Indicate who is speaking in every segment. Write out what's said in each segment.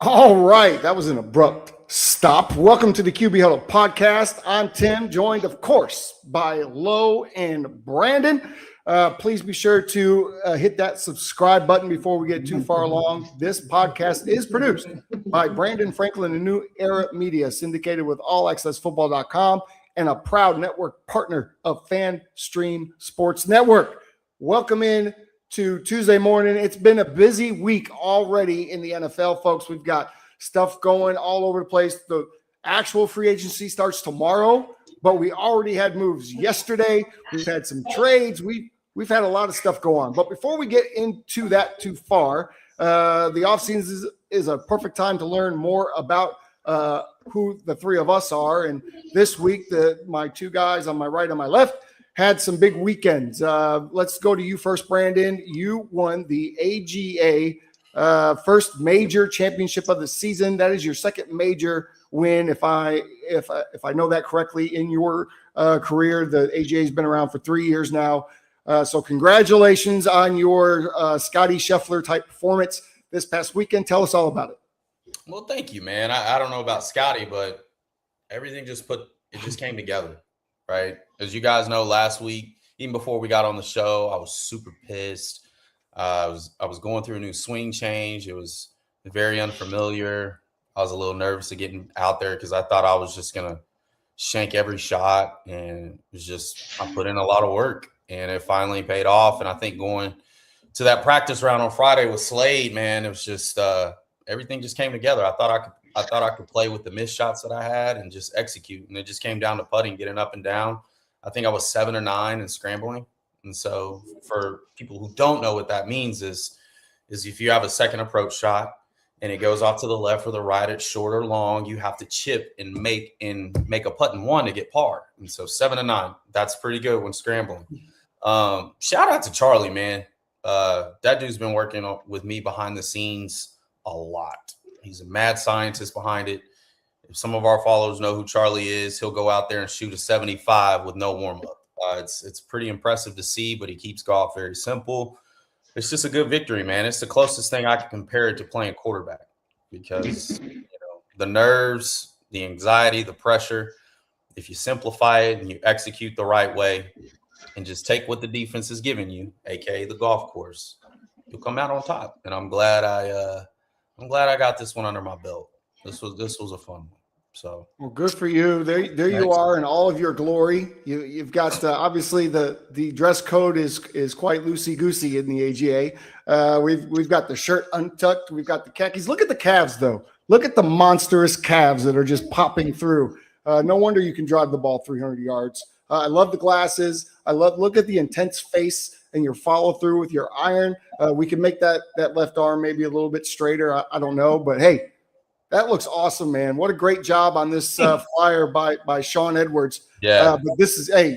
Speaker 1: All right, that was an abrupt stop. Welcome to the QB Huddle podcast. I'm Tim, joined, of course, by Lo and Brandon. Please be sure to hit that subscribe button before we get too far along. This podcast is produced by Brandon Franklin and New Era Media, syndicated with allaccessfootball.com, and a proud network partner of FanStream Sports Network. Welcome in to Tuesday morning. It's been a busy week already in the NFL, folks. We've got stuff going all over the place. The actual free agency starts tomorrow, but we already had moves yesterday. We've had some trades. We've had a lot of stuff go on. But before we get into that too far, the offseason is a perfect time to learn more about who the three of us are. And this week, my two guys on my right and my left had some big weekends. Let's go to you first, Brandon. You won the AGA first major championship of the season. That is your second major win, if I know that correctly, in your career. The AGA has been around for 3 years now. So congratulations on your Scotty Scheffler type performance this past weekend. Tell us all about it.
Speaker 2: Well, thank you, man. I don't know about Scotty, but everything just came together. Right. As you guys know, last week, even before we got on the show, I was super pissed. I was going through a new swing change. It was very unfamiliar. I was a little nervous of getting out there because I thought I was just going to shank every shot. And I put in a lot of work and it finally paid off. And I think going to that practice round on Friday with Slade, man, it was just everything just came together. I thought I could play with the missed shots that I had and just execute. And it just came down to putting, getting up and down. I think I was 7 or 9 and scrambling. And so for people who don't know what that means is if you have a second approach shot and it goes off to the left or the right, it's short or long, you have to chip and make a putt in one to get par. And so 7 and 9, that's pretty good when scrambling. Shout out to Charlie, man. That dude's been working with me behind the scenes a lot. He's a mad scientist behind it. If some of our followers know who Charlie is, he'll go out there and shoot a 75 with no warm-up. It's pretty impressive to see, but he keeps golf very simple. It's just a good victory, man. It's the closest thing I can compare it to playing quarterback because, the nerves, the anxiety, the pressure, if you simplify it and you execute the right way and just take what the defense is giving you, aka the golf course, you'll come out on top. And I'm glad I got this one under my belt. This was a fun one. So
Speaker 1: well, good for you. There you are in all of your glory. You've got obviously the dress code is quite loosey goosey in the AGA. We've got the shirt untucked. We've got the khakis. Look at the calves though. Look at the monstrous calves that are just popping through. No wonder you can drive the ball 300 yards. I love the glasses. Look at the intense face and your follow through with your iron. We can make that left arm maybe a little bit straighter. I don't know, but hey, that looks awesome, man. What a great job on this flyer by Sean Edwards.
Speaker 2: Yeah.
Speaker 1: But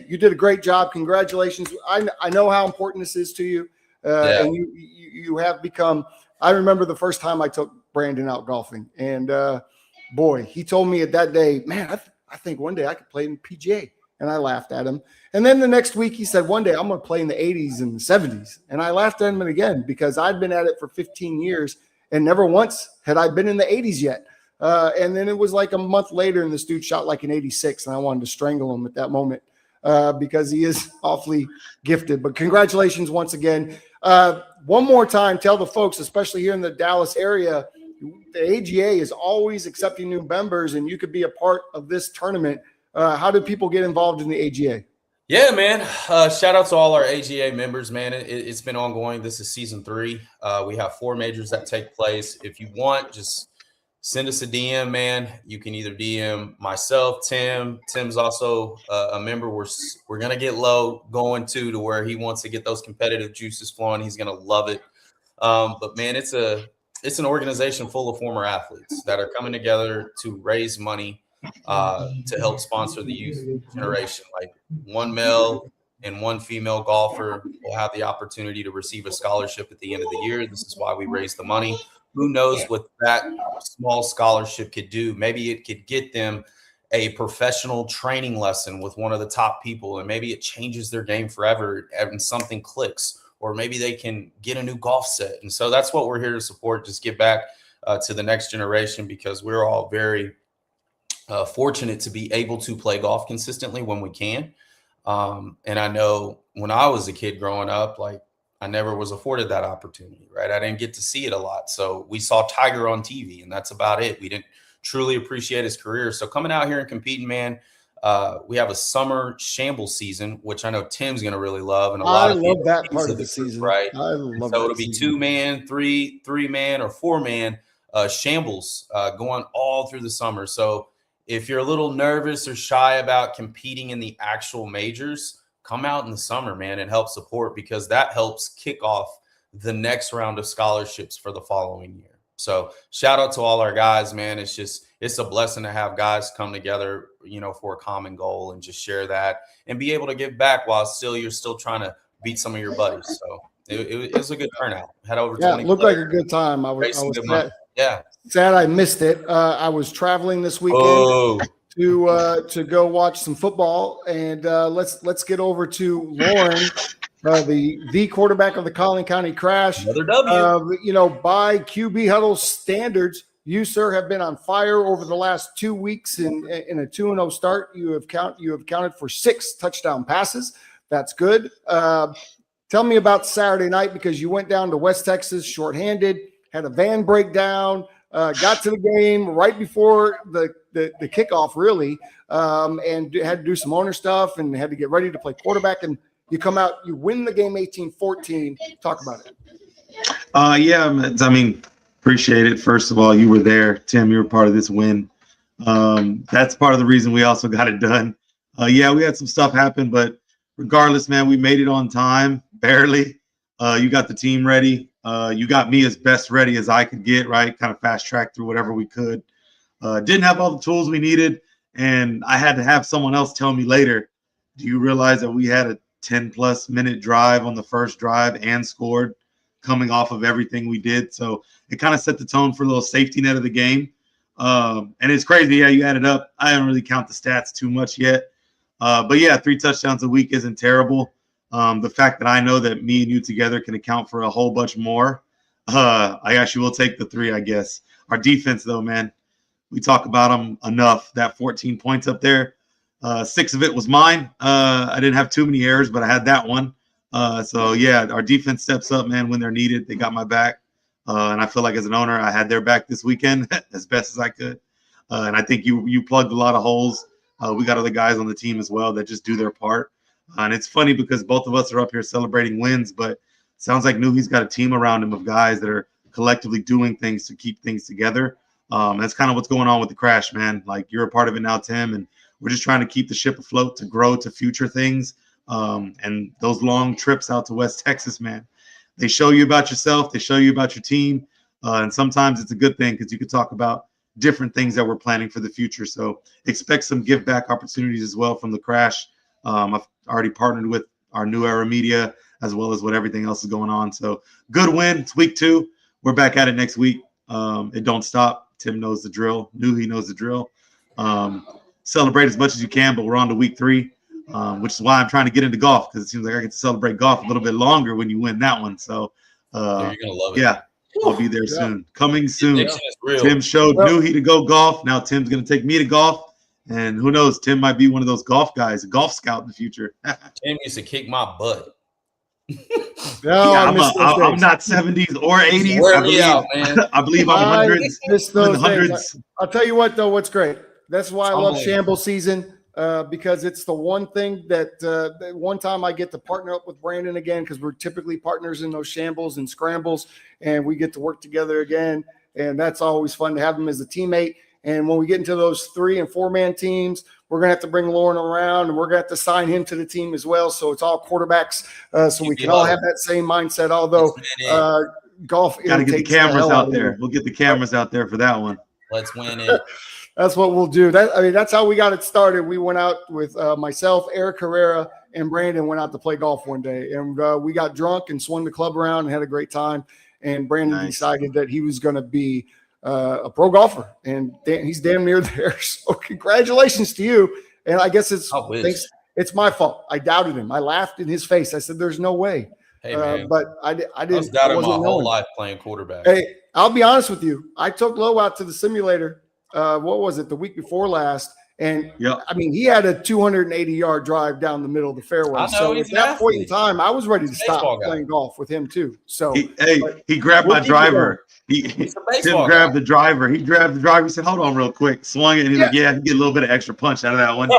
Speaker 1: you did a great job. Congratulations. I know how important this is to you. And you have become, I remember the first time I took Brandon out golfing and boy, he told me at that day, man, I think one day I could play in PGA. And I laughed at him. And then the next week he said, one day I'm going to play in the 80s and the 70s. And I laughed at him again because I'd been at it for 15 years and never once had I been in the 80s yet. And then it was like a month later and this dude shot like an 86 and I wanted to strangle him at that moment because he is awfully gifted. But congratulations once again. One more time, tell the folks, especially here in the Dallas area, the AGA is always accepting new members and you could be a part of this tournament. How do people get involved in the AGA?
Speaker 2: Yeah, man. Shout out to all our AGA members, man. It's been ongoing. This is season 3. We have 4 majors that take place. If you want, just send us a DM, man. You can either DM myself, Tim. Tim's also a member. We're going to get Low going to where he wants to get those competitive juices flowing. He's going to love it. But, man, it's an organization full of former athletes that are coming together to raise money to help sponsor the youth generation. Like one male and one female golfer will have the opportunity to receive a scholarship at the end of the year. This is why we raise the money. Who knows what that small scholarship could do? Maybe it could get them a professional training lesson with one of the top people, and maybe it changes their game forever and something clicks, or maybe they can get a new golf set. And so that's what we're here to support. Just give back. to the next generation, because we're all very fortunate to be able to play golf consistently when we can. And I know when I was a kid growing up, like, I never was afforded that opportunity, right? I didn't get to see it a lot. So we saw Tiger on TV, and that's about it. We didn't truly appreciate his career. So coming out here and competing, man, we have a summer shambles season, which I know Tim's going to really love. And a lot of
Speaker 1: love that part of the season,
Speaker 2: right?
Speaker 1: I love
Speaker 2: so
Speaker 1: that
Speaker 2: it'll be
Speaker 1: season.
Speaker 2: 2-man, 3-man, or 4-man shambles going all through the summer. So if you're a little nervous or shy about competing in the actual majors, come out in the summer, man, and help support, because that helps kick off the next round of scholarships for the following year. So shout out to all our guys, man. It's a blessing to have guys come together, for a common goal and just share that and be able to give back while you're still trying to beat some of your buddies. So it was a good turnout. Had over 20.
Speaker 1: It looked like a good time. I was sad I missed it. I was traveling this weekend to go watch some football, and let's get over to Lauren, the quarterback of the Collin County Crash.
Speaker 2: Another W.
Speaker 1: By QB Huddle standards, you, sir, have been on fire over the last 2 weeks. In a 2-0 start, you have counted for 6 touchdown passes. That's good. Tell me about Saturday night, because you went down to West Texas shorthanded, had a van breakdown, got to the game right before the kickoff, really, and had to do some owner stuff and had to get ready to play quarterback. And you come out, you win the game 18-14. Talk about it.
Speaker 3: Appreciate it. First of all, you were there, Tim. You were part of this win. That's part of the reason we also got it done. We had some stuff happen, but regardless, man, we made it on time, barely. You got the team ready. You got me as best ready as I could get, right? Kind of fast track through whatever we could. Didn't have all the tools we needed, and I had to have someone else tell me later, do you realize that we had a 10-plus minute drive on the first drive and scored coming off of everything we did? So it kind of set the tone for a little safety net of the game. And it's crazy. Yeah, you add it up. I don't really count the stats too much yet. But 3 touchdowns a week isn't terrible. The fact that I know that me and you together can account for a whole bunch more, I actually will take the 3, I guess. Our defense, though, man, we talk about them enough. That 14 points up there, 6 of it was mine. I didn't have too many errors, but I had that one. Our defense steps up, man, when they're needed. They got my back. And I feel like as an owner, I had their back this weekend as best as I could. And I think you plugged a lot of holes. We got other guys on the team as well that just do their part. And it's funny because both of us are up here celebrating wins, but it sounds like Nuhi's got a team around him of guys that are collectively doing things to keep things together. That's kind of what's going on with the Crash, man. Like, you're a part of it now, Tim, and we're just trying to keep the ship afloat to grow to future things. And those long trips out to West Texas, man, they show you about yourself. They show you about your team. And sometimes it's a good thing because you could talk about different things that we're planning for the future. So expect some give back opportunities as well from the Crash. I've already partnered with our New Era Media as well as what everything else is going on. So good win. It's week 2. We're back at it next week. It don't stop. Tim knows the drill. Nuhi knows the drill. Celebrate as much as you can, but we're on to week 3. Which is why I'm trying to get into golf, because it seems like I get to celebrate golf a little bit longer when you win that one. So,
Speaker 2: you're going to love it.
Speaker 3: Yeah, I'll be there soon. Coming soon. Tim showed Nuhi to go golf. Now Tim's going to take me to golf. And who knows, Tim might be one of those golf guys, a golf scout in the future.
Speaker 2: Tim used to kick my butt.
Speaker 3: I'm not 70s or 80s. I believe I'm hundreds.
Speaker 1: I'll tell you what, though, what's great. That's why I love Shambles season. Because it's the one thing that one time I get to partner up with Brandon again, because we're typically partners in those shambles and scrambles, and we get to work together again. And that's always fun to have him as a teammate. And when we get into those 3- and 4-man teams, we're going to have to bring Lauren around, and we're going to have to sign him to the team as well. So it's all quarterbacks. So we can all have that same mindset, although golf.
Speaker 3: Got to get the cameras out there. We'll get the cameras out there for that one.
Speaker 2: Let's win it.
Speaker 1: That's what we'll do. That's how we got it started. We went out with myself, Eric Herrera, and Brandon went out to play golf one day, and we got drunk and swung the club around and had a great time. And Brandon decided that he was going to be a pro golfer, and he's damn near there. So congratulations to you. And I guess it's my fault. I doubted him. I laughed in his face. I said, "There's no way."
Speaker 2: Hey, man.
Speaker 1: But I didn't.
Speaker 2: I was doubting my whole life playing quarterback.
Speaker 1: Hey, I'll be honest with you. I took Lowe out to the simulator. What was it? The week before last. And I mean, he had a 280-yard drive down the middle of the fairway. So at that point in time, I was ready to stop playing golf with him too. So
Speaker 3: he grabbed my driver. Tim grabbed the driver. He grabbed the driver. He said, "Hold on, real quick." Swung it, and he's like, "Yeah, I can get a little bit of extra punch out of that one."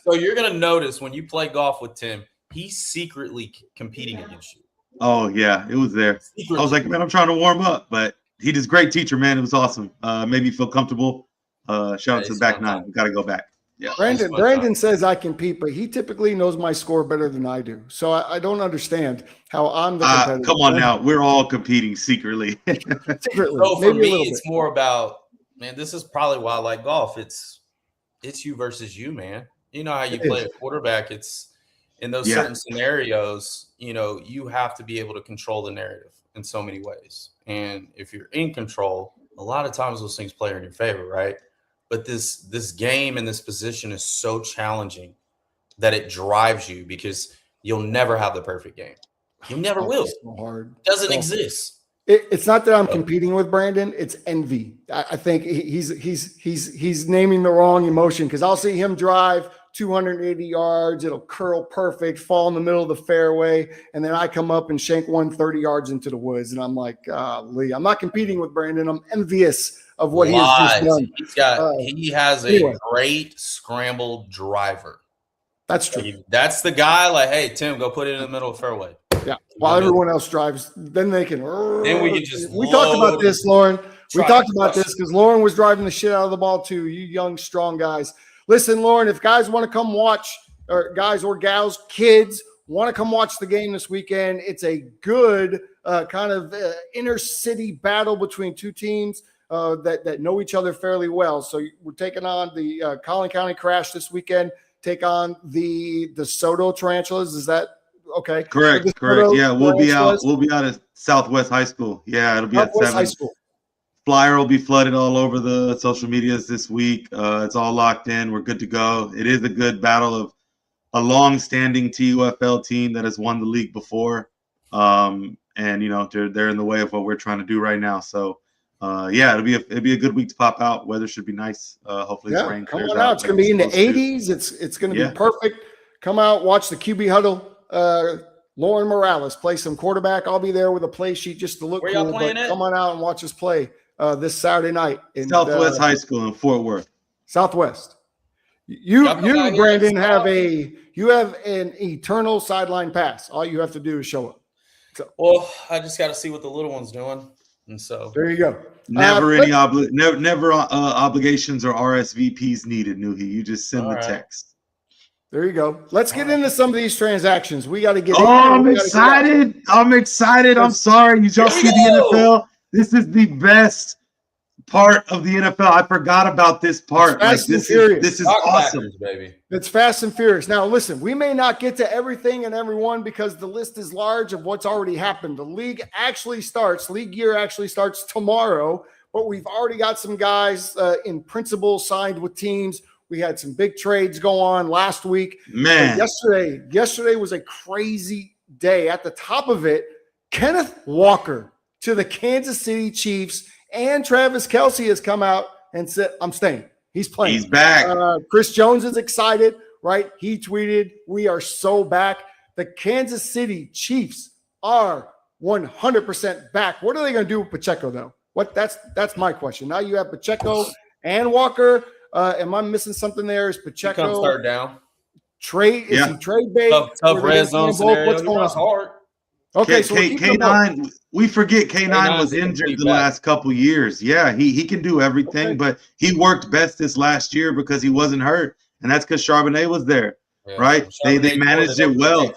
Speaker 2: So you're gonna notice when you play golf with Tim, he's secretly competing against you.
Speaker 3: Oh yeah, it was there. Secretly. I was like, "Man, I'm trying to warm up," but he just great teacher, man. It was awesome. Made me feel comfortable. Shout out to the back nine. We got to go back. Yeah.
Speaker 1: Brandon says I compete, but he typically knows my score better than I do. So I don't understand how I'm the competitor.
Speaker 3: Come on now. We're all competing secretly.
Speaker 2: So for me, it's more about, man, this is probably why I like golf. It's you versus you, man. You know how you play a quarterback. It's in those certain scenarios, you have to be able to control the narrative in so many ways. And if you're in control, a lot of times those things play in your favor, right? But this game and this position is so challenging that it drives you because you'll never have the perfect game. You never will.
Speaker 1: So hard.
Speaker 2: It doesn't exist.
Speaker 1: It's not that I'm competing with Brandon. It's envy. I think he's naming the wrong emotion because I'll see him drive 280 yards. It'll curl perfect, fall in the middle of the fairway, and then I come up and shank 130 yards into the woods. And I'm like, Lee, I'm not competing with Brandon. I'm envious of what he has just done.
Speaker 2: He has a great scrambled driver.
Speaker 1: That's true.
Speaker 2: That's the guy. Like, hey, Tim, go put it in the middle of the fairway.
Speaker 1: Yeah. While everyone else drives, then they can.
Speaker 2: Then we can just.
Speaker 1: We talked about this, Lauren. We talked about this because Lauren was driving the shit out of the ball too. You young, strong guys. Listen, Lauren, if guys want to come watch, or guys or gals, kids want to come watch the game this weekend, it's a good kind of inner city battle between two teams that know each other fairly well. So we're taking on the Collin County Crash this weekend. Take on the Soto Tarantulas. Is that okay?
Speaker 3: Correct. Yeah, we'll be out at Southwest High School. Yeah, it'll be at 7.
Speaker 1: High School.
Speaker 3: Flyer will be flooded all over the social medias this week. It's all locked in. We're good to go. It is a good battle of a long-standing TUFL team that has won the league before, and they're in the way of what we're trying to do right now. So, it'll be a good week to pop out. Weather should be nice. Hopefully, this rain clears out.
Speaker 1: It's going to be in the 80s. It's going to be perfect. Come out, watch the QB Huddle. Lauren Morales play some quarterback. I'll be there with a play sheet just to look cool. But come on out and watch us play. This Saturday night in
Speaker 3: Southwest High School in Fort Worth.
Speaker 1: Southwest. You Brandon have an eternal sideline pass. All you have to do is show up.
Speaker 2: So, well, I just got to see what the little one's doing, and so
Speaker 1: there you go.
Speaker 3: Never obligations or RSVPs needed, Nuhi. You just send the text.
Speaker 1: There you go. Let's get into some of these transactions. We got to get.
Speaker 3: I'm excited. I'm sorry. You just see the NFL. This is the best part of the NFL. I forgot about this part. This is awesome,
Speaker 2: baby.
Speaker 1: It's fast and furious. Now, listen, we may not get to everything and everyone because the list is large of what's already happened. The league year actually starts tomorrow, but we've already got some guys in principle signed with teams. We had some big trades go on last week.
Speaker 3: Man,
Speaker 1: yesterday was a crazy day. At the top of it, Kenneth Walker to the Kansas City Chiefs, and Travis Kelce has come out and said, I'm staying. He's playing.
Speaker 3: He's back.
Speaker 1: Chris Jones is excited, right? He tweeted, we are so back. The Kansas City Chiefs are 100% back. What are they going to do with Pacheco, though? That's my question. Now you have Pacheco and Walker. Am I missing something there? Is Pacheco
Speaker 2: come start down?
Speaker 1: Trade? Is he trade bait?
Speaker 2: Tough red zone scenario.
Speaker 1: What's going on?
Speaker 2: Hard.
Speaker 1: Okay, so
Speaker 3: K9, we forget K9 was injured the last couple years. Yeah, he can do everything, but he worked best this last year because he wasn't hurt, and that's because Charbonnet was there, right? They managed it well.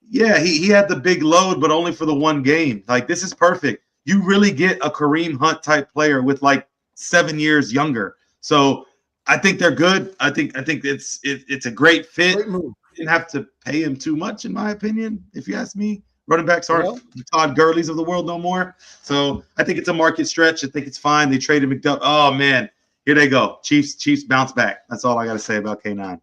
Speaker 3: Yeah, he had the big load, but only for the one game. Like, this is perfect. You really get a Kareem Hunt type player with like 7 years younger. So I think they're good. I think it's a great fit.
Speaker 1: Great move.
Speaker 3: Didn't have to pay him too much, in my opinion, if you ask me. Running backs aren't Todd Gurley's of the world no more. So I think it's a market stretch. I think it's fine. They traded McDuffie. Oh, man. Here they go. Chiefs bounce back. That's all I got to say about K9.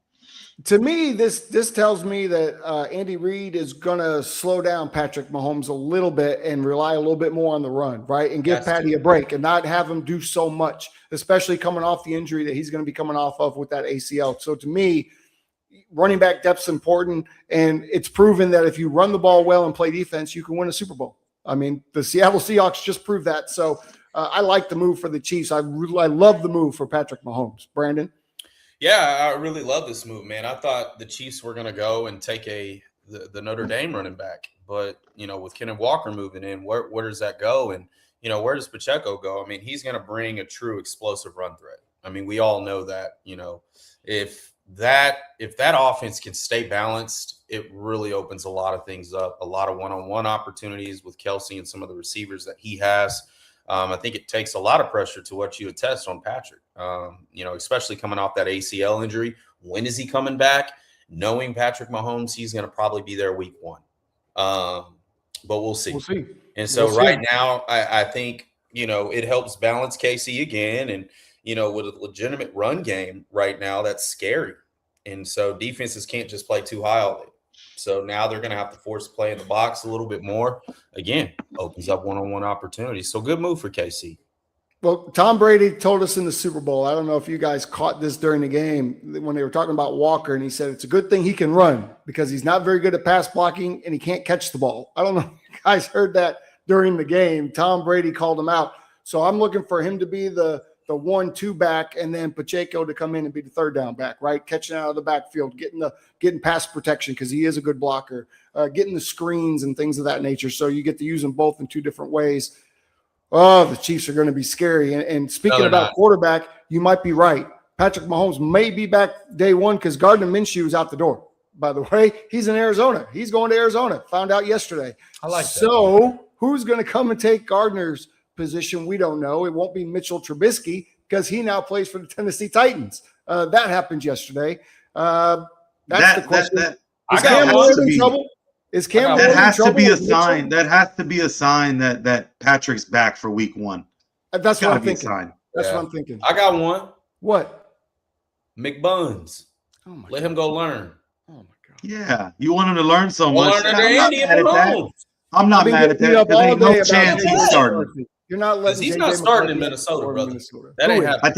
Speaker 1: To me, this tells me that Andy Reid is going to slow down Patrick Mahomes a little bit and rely a little bit more on the run, right? And give Patty a break and not have him do so much, especially coming off the injury that he's going to be coming off of with that ACL. So to me, running back depth's important, and it's proven that if you run the ball well and play defense, you can win a Super Bowl. I mean, the Seattle Seahawks just proved that. So I like the move for the Chiefs. I love the move for Patrick Mahomes. Brandon?
Speaker 2: Yeah, I really love this move, man. I thought the Chiefs were going to go and take the Notre Dame running back. But, with Kenneth Walker moving in, where does that go? And, where does Pacheco go? I mean, he's going to bring a true explosive run threat. I mean, we all know that, if that offense can stay balanced, it really opens a lot of things up, a lot of one-on-one opportunities with Kelsey and some of the receivers that he has. I think it takes a lot of pressure to what you attest on Patrick, especially coming off that ACL injury. When is he coming back? Knowing Patrick Mahomes, he's going to probably be there week 1. But we'll see.
Speaker 1: We'll see.
Speaker 2: And so now I think, it helps balance KC again. And, with a legitimate run game right now, that's scary. And so defenses can't just play too high all day. So now they're going to have to force play in the box a little bit more. Again, opens up one-on-one opportunities. So good move for KC.
Speaker 1: Well, Tom Brady told us in the Super Bowl, I don't know if you guys caught this during the game when they were talking about Walker, and he said it's a good thing he can run because he's not very good at pass blocking and he can't catch the ball. I don't know if you guys heard that during the game. Tom Brady called him out. So I'm looking for him to be the 1-2 back, and then Pacheco to come in and be the third down back, right? Catching out of the backfield, getting pass protection because he is a good blocker, getting the screens and things of that nature. So you get to use them both in 2 different ways. Oh, the Chiefs are going to be scary. And speaking about quarterback, you might be right. Patrick Mahomes may be back day 1 because Gardner Minshew is out the door. By the way, he's in Arizona. He's going to Arizona. Found out yesterday.
Speaker 2: I like that.
Speaker 1: So who's going to come and take Gardner's position? We don't know. It won't be Mitchell Trubisky because he now plays for the Tennessee Titans. That happened yesterday. That's the question. Is Cam Ward in trouble? Is Cam Ward in trouble?
Speaker 3: That has to be a sign. That has to be a sign that Patrick's back for week 1.
Speaker 1: That's what I'm thinking. That's what I'm thinking.
Speaker 2: I got one.
Speaker 1: What?
Speaker 2: McBuns.
Speaker 1: Oh my
Speaker 2: Let him go learn.
Speaker 1: Oh my God.
Speaker 3: Yeah, you want him to learn so much.
Speaker 2: I'm
Speaker 3: not mad at that. There's no chance he's starting.
Speaker 1: You're not letting.
Speaker 2: He's not starting in Minnesota, brother. That ain't happening.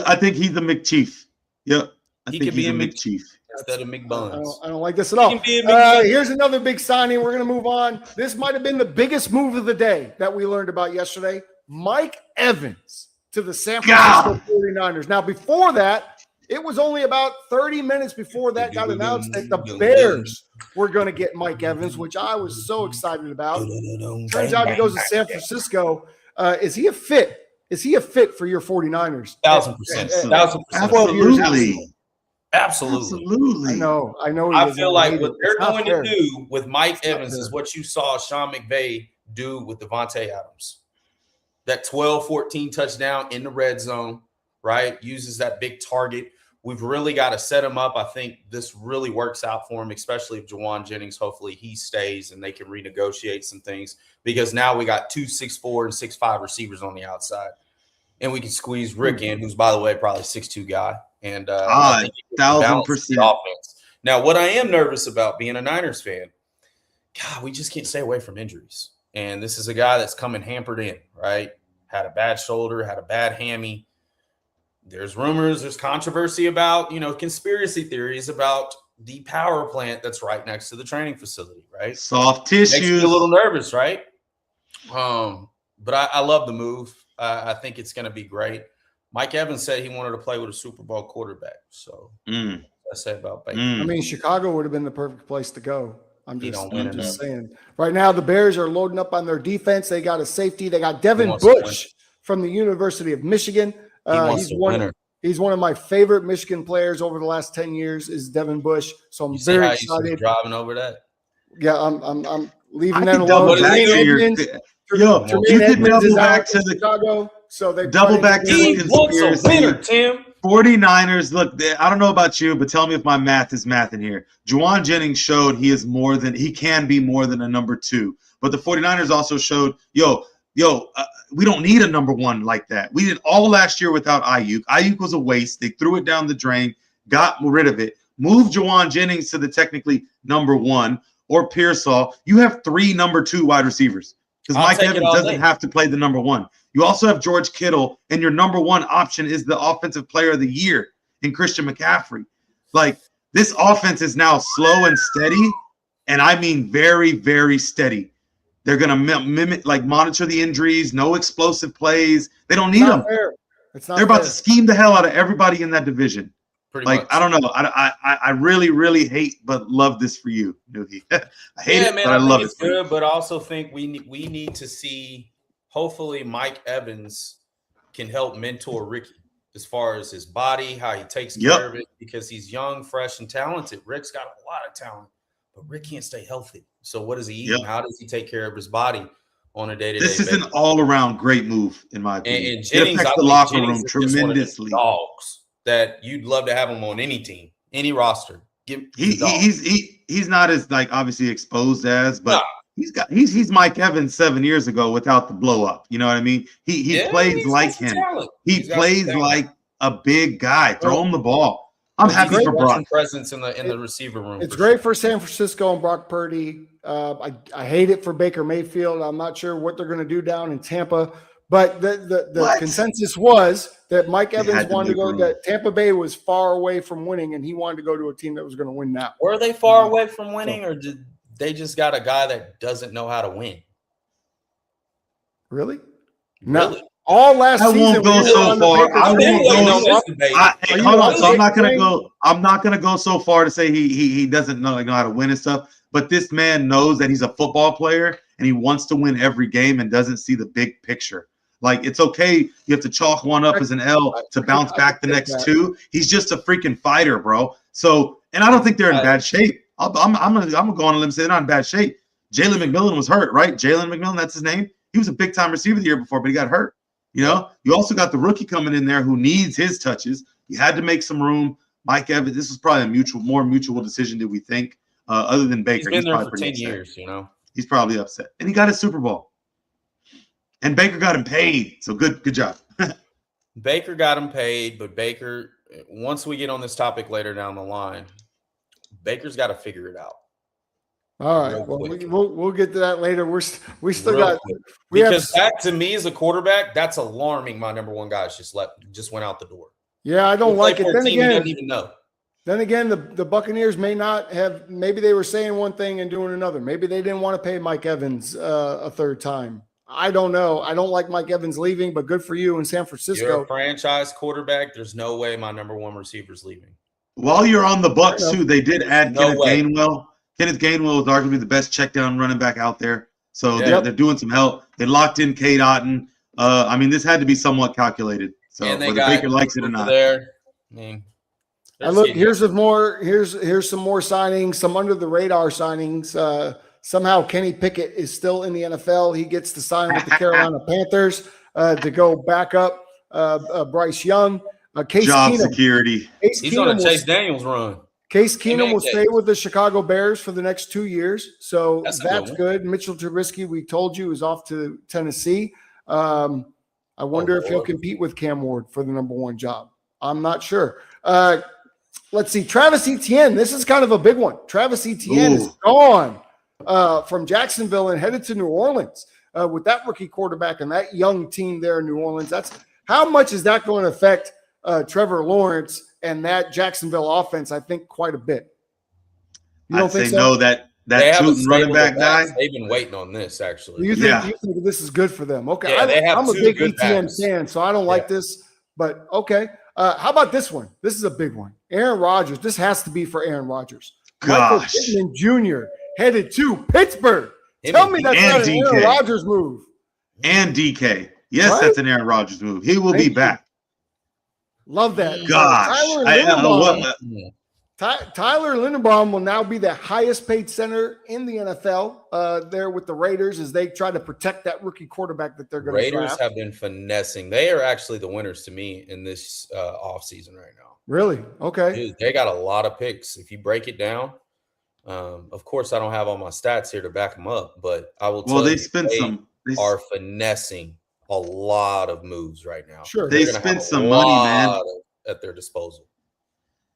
Speaker 3: I think he's a McChief. Yep.
Speaker 2: He could be a
Speaker 3: McChief
Speaker 2: instead of McBuns.
Speaker 1: I don't like this at all. Here's another big signing. We're going to move on. This might have been the biggest move of the day that we learned about yesterday. Mike Evans to the San Francisco 49ers. Now, before that, it was only about 30 minutes before that got announced that the Bears were going to get Mike Evans, which I was so excited about. Turns out he goes to San Francisco. Is he a fit? Is he a fit for your 49ers?
Speaker 2: 1,000%. Absolutely.
Speaker 1: I know.
Speaker 2: I feel like what they're going to do with Mike Evans is what you saw Sean McVay do with Devontae Adams. That 12-14 touchdown in the red zone, right? Uses that big target. We've really got to set him up. I think this really works out for him, especially if Juwan Jennings, hopefully he stays and they can renegotiate some things because now we got 2 6'4" and 6'5" receivers on the outside. And we can squeeze Rick in, who's, by the way, probably 6'2" guy. And
Speaker 3: 1,000%.
Speaker 2: Now, what I am nervous about being a Niners fan, God, we just can't stay away from injuries. And this is a guy that's coming hampered in, right? Had a bad shoulder, had a bad hammy. There's rumors, there's controversy about, conspiracy theories about the power plant that's right next to the training facility, right?
Speaker 3: Soft tissue.
Speaker 2: Makes me a little nervous, right? But I love the move. I think it's going to be great. Mike Evans said he wanted to play with a Super Bowl quarterback. So I say about Baker.
Speaker 1: I mean, Chicago would have been the perfect place to go. I'm just saying. Right now, the Bears are loading up on their defense. They got a safety. They got Devin Bush from the University of Michigan. He's one of my favorite Michigan players over the last 10 years is Devin Bush. So I'm very excited.
Speaker 2: Driving over that.
Speaker 1: Yeah, I'm leaving that alone.
Speaker 3: You could double back to the
Speaker 1: Chicago. So they
Speaker 3: double back to the conspiracy.
Speaker 2: Winner, Tim.
Speaker 3: 49ers, look, I don't know about you, but tell me if my math is math in here. Juwan Jennings showed he can be more than a number 2. But the 49ers also showed, we don't need a number 1 like that. We did all last year without Ayuk. Ayuk was a waste. They threw it down the drain, got rid of it. move Jawan Jennings to the technically number 1 or Pearsall. You have 3 number 2 wide receivers because Mike Evans doesn't have to play the number 1. You also have George Kittle, and your number 1 option is the offensive player of the year in Christian McCaffrey. Like, this offense is now slow and steady, and I mean very, very steady. They're going to monitor the injuries, no explosive plays. They don't need them. They're about to scheme the hell out of everybody in that division.
Speaker 2: Pretty much.
Speaker 3: I don't know. I really, really hate but love this for you, Nuhi. I hate it,
Speaker 2: man,
Speaker 3: but I love it.
Speaker 2: It's good, but I also think we need to see, hopefully Mike Evans can help mentor Ricky as far as his body, how he takes care of it, because he's young, fresh, and talented. Rick's got a lot of talent, but Rick can't stay healthy. So what does he eat? How does he take care of his body on a day-to-day basis?
Speaker 3: This is an all-around great move, in my opinion.
Speaker 2: And Jennings,
Speaker 3: it affects the locker room tremendously.
Speaker 2: Dogs that you'd love to have him on any team, any roster.
Speaker 3: He's not as obviously exposed as, but he's Mike Evans 7 years ago without the blow up. You know what I mean? He plays like him. He plays like a big guy. Throw him the ball. I'm happy for Brock.
Speaker 2: Presence in the receiver room.
Speaker 1: It's great for San Francisco and Brock Purdy. I hate it for Baker Mayfield. I'm not sure what they're going to do down in Tampa, but the consensus was that Mike Evans wanted to go. That Tampa Bay was far away from winning, and he wanted to go to a team that was going to win now.
Speaker 2: Were they far away from winning, or did they just got a guy that doesn't know how to win?
Speaker 1: Really? No. All last season.
Speaker 3: I won't go so far. Hold on. So I'm not gonna go so far to say he doesn't know how to win and stuff. But this man knows that he's a football player and he wants to win every game and doesn't see the big picture. Like, it's okay. You have to chalk one up as an L to bounce back the next 2. He's just a freaking fighter, bro. So, and I don't think they're in bad shape. I'm gonna go on a limb and say they're not in bad shape. Jalen McMillan was hurt, right? Jalen McMillan, that's his name. He was a big time receiver the year before, but he got hurt. You know, you also got the rookie coming in there who needs his touches. You had to make some room. Mike Evans, this was probably a more mutual decision than we think. Other than Baker,
Speaker 2: he's been there for 10 years. You know,
Speaker 3: he's probably upset, and he got his Super Bowl. And Baker got him paid, so good job.
Speaker 2: Baker got him paid, but Baker, once we get on this topic later down the line, Baker's got to figure it out.
Speaker 1: All right, well, we'll get to that later. We still
Speaker 2: Real
Speaker 1: got
Speaker 2: quick. Because that, to me, as a quarterback, that's alarming. My number 1 guy just went out the door.
Speaker 1: Yeah, I don't like it.
Speaker 2: Then again, doesn't even know.
Speaker 1: Then again, the Buccaneers may not have. Maybe they were saying one thing and doing another. Maybe they didn't want to pay Mike Evans a third time. I don't know. I don't like Mike Evans leaving, but good for you in San Francisco.
Speaker 2: You're a franchise quarterback. There's no way my number 1 receiver's leaving.
Speaker 3: While you're on the Bucs too, they did add Kenneth Gainwell. Kenneth Gainwell is arguably the best check down running back out there. So they're doing some help. They locked in Cade Otton. I mean, this had to be somewhat calculated. So whether Baker likes it or not.
Speaker 2: There. I mean,
Speaker 1: and look, here's some more signings, some under the radar signings. Somehow Kenny Pickett is still in the NFL. He gets to sign with the Carolina Panthers to go back up Bryce Young. Case
Speaker 3: Job
Speaker 1: Keenum.
Speaker 3: Security.
Speaker 2: He's on a Chase Daniels run.
Speaker 1: Case Keenum will stay with the Chicago Bears for the next 2 years. So that's good. Mitchell Trubisky, we told you, is off to Tennessee. I wonder if he'll compete with Cam Ward for the number 1 job. I'm not sure. Let's see. Travis Etienne. This is kind of a big one. Travis Etienne is gone from Jacksonville and headed to New Orleans with that rookie quarterback and that young team there in New Orleans. How much is that going to affect Trevor Lawrence and that Jacksonville offense? I think quite a bit. You don't think so?
Speaker 3: No, that running back guy.
Speaker 2: They've been waiting on this, actually.
Speaker 1: You think this is good for them? Okay,
Speaker 2: yeah,
Speaker 1: I'm a big ETN fan, so I don't like this. But okay, how about this one? This is a big one. Aaron Rodgers. This has to be for Aaron Rodgers. Michael Pittman Jr. headed to Pittsburgh. Tell me that's not an Aaron Rodgers move.
Speaker 3: And DK. Yes, that's an Aaron Rodgers move. He will be back.
Speaker 1: Love that.
Speaker 3: Gosh.
Speaker 1: Tyler Linderbaum will now be the highest paid center in the NFL there with the Raiders as they try to protect that rookie quarterback that they're going to draft.
Speaker 2: Raiders have been finessing. They are actually the winners to me in this offseason right now.
Speaker 1: Really? Okay.
Speaker 2: Dude, they got a lot of picks. If you break it down, of course, I don't have all my stats here to back them up, but I will tell you they are finessing a lot of moves right now.
Speaker 1: Sure.
Speaker 3: They spent some money, man,
Speaker 2: at their disposal.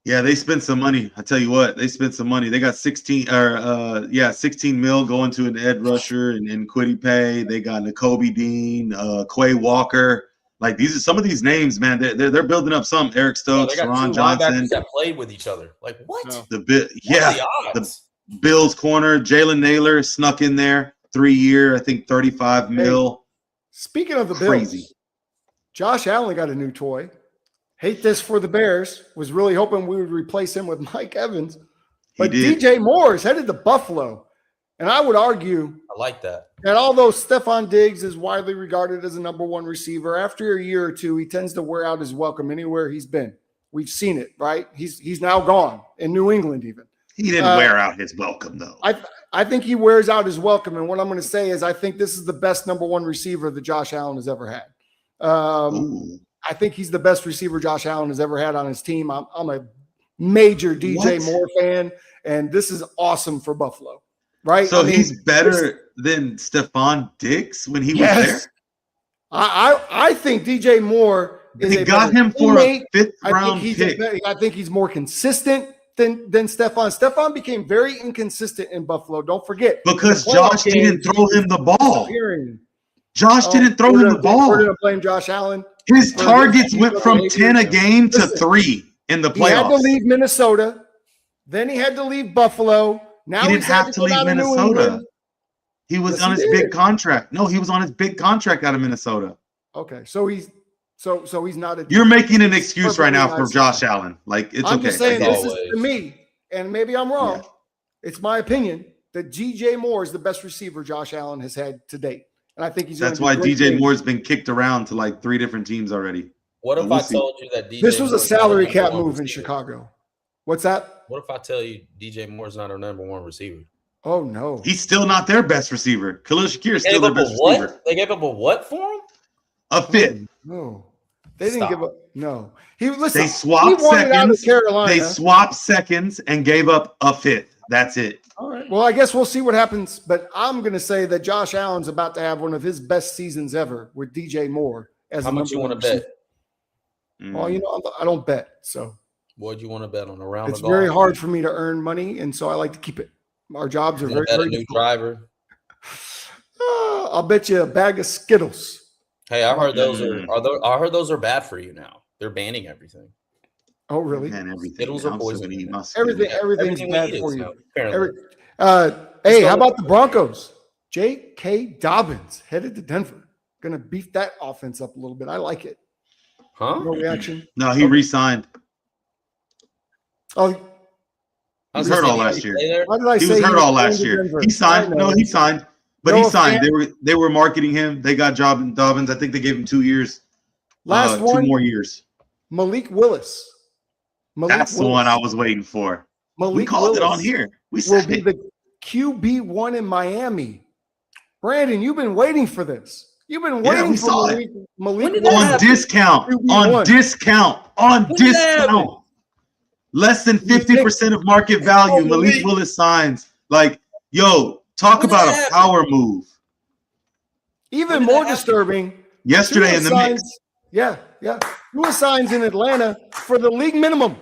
Speaker 3: Yeah, they spent some money. I tell you what, they spent some money. They got 16 mil going to an Ed Rusher and Quiddy Pay. They got N'Kobe Dean, Quay Walker. Like these are some of these names, man. They're building up some. Eric Stokes,
Speaker 2: they got
Speaker 3: Ron
Speaker 2: two
Speaker 3: Johnson.
Speaker 2: linebackers that played with each other. Like what?
Speaker 1: No.
Speaker 2: The
Speaker 3: Bills corner, Jalen Naylor snuck in there, 3-year, I think 35 mil.
Speaker 1: Speaking of the
Speaker 3: Crazy.
Speaker 1: Bills, Josh Allen got a new toy. Hate this for the Bears. Was really hoping we would replace him with Mike Evans. But DJ Moore is headed to Buffalo. And I would argue
Speaker 2: I like that.
Speaker 1: And although Stefon Diggs is widely regarded as a number one receiver, after a year or two, he tends to wear out his welcome anywhere he's been. We've seen it, right? He's now gone in New England even.
Speaker 3: He didn't wear out his welcome, though.
Speaker 1: I think he wears out his welcome. And what I'm going to say is I think this is the best number one receiver that Josh Allen has ever had. I think he's the best receiver Josh Allen has ever had on his team. I'm a major DJ Moore fan, and this is awesome for Buffalo, right?
Speaker 3: So he's better than Stefon Diggs when he was there?
Speaker 1: I think DJ Moore is
Speaker 3: they got him for a fifth-round pick.
Speaker 1: I think he's more consistent than Stefon. Stefon became very inconsistent in Buffalo. Don't forget.
Speaker 3: Because Josh didn't throw him the ball. Josh didn't throw him the ball.
Speaker 1: We're going to blame Josh Allen.
Speaker 3: His targets went from 10 a game to 3 in the playoffs.
Speaker 1: He had to leave Minnesota. Then he had to leave Buffalo. Now
Speaker 3: he didn't have to leave Minnesota. He was on his big contract. No, he was on his big contract out of Minnesota.
Speaker 1: Okay, so he's not a.
Speaker 3: You're making an excuse right now for Josh Allen. Like it's okay.
Speaker 1: I'm just saying this is to me, and maybe I'm wrong. Yeah. It's my opinion that DJ Moore is the best receiver Josh Allen has had to date. And I think he's.
Speaker 3: That's why DJ Moore's been kicked around to like 3 different teams already.
Speaker 2: What if I told you that
Speaker 1: this was a salary cap move in Chicago? What's that?
Speaker 2: What if I tell you DJ Moore's not our number one receiver?
Speaker 1: Oh no,
Speaker 3: he's still not their best receiver. Khalil Shakir is still their best receiver.
Speaker 2: They gave up a what for him?
Speaker 3: A fifth.
Speaker 1: No, they didn't give up. No,
Speaker 3: they swapped seconds. They swapped seconds and gave up a fifth. That's it.
Speaker 1: All right. Well, I guess we'll see what happens. But I'm going to say that Josh Allen's about to have one of his best seasons ever with DJ Moore.
Speaker 2: How much you want to bet?
Speaker 1: Well, I don't bet. So
Speaker 2: what do you want to bet on a round?
Speaker 1: It's very hard for me to earn money, and so I like to keep it. Our jobs are very.
Speaker 2: Bet a new driver.
Speaker 1: I'll bet you a bag of Skittles.
Speaker 2: Hey, I heard I heard those are bad for you now. They're banning everything.
Speaker 1: Oh, really?
Speaker 2: Skittles are poison.
Speaker 1: Everything's bad for you. Hey, how about the Broncos? J.K. Dobbins headed to Denver. Going to beef that offense up a little bit. I like it.
Speaker 2: Huh?
Speaker 1: No reaction?
Speaker 3: No, he re-signed.
Speaker 1: Oh,
Speaker 3: he was hurt all last year.
Speaker 1: Why did I say
Speaker 3: he was hurt all last year? He signed. No, he signed. But he signed. They were marketing him. They got Dobbins. I think they gave him 2 years.
Speaker 1: Last one.
Speaker 3: 2 more years.
Speaker 1: Malik Willis.
Speaker 3: That's the one I was waiting for. We called it on here. We said
Speaker 1: will be the QB1 in Miami. Brandon, you've been waiting for this. You've been waiting for Malik
Speaker 3: on discount. On discount. On discount. Less than 50% of market value. Malik Willis signs. Like, yo, talk about a power move.
Speaker 1: Even more disturbing.
Speaker 3: Yesterday in the mix.
Speaker 1: Yeah. 2 assigns in Atlanta for the league minimum.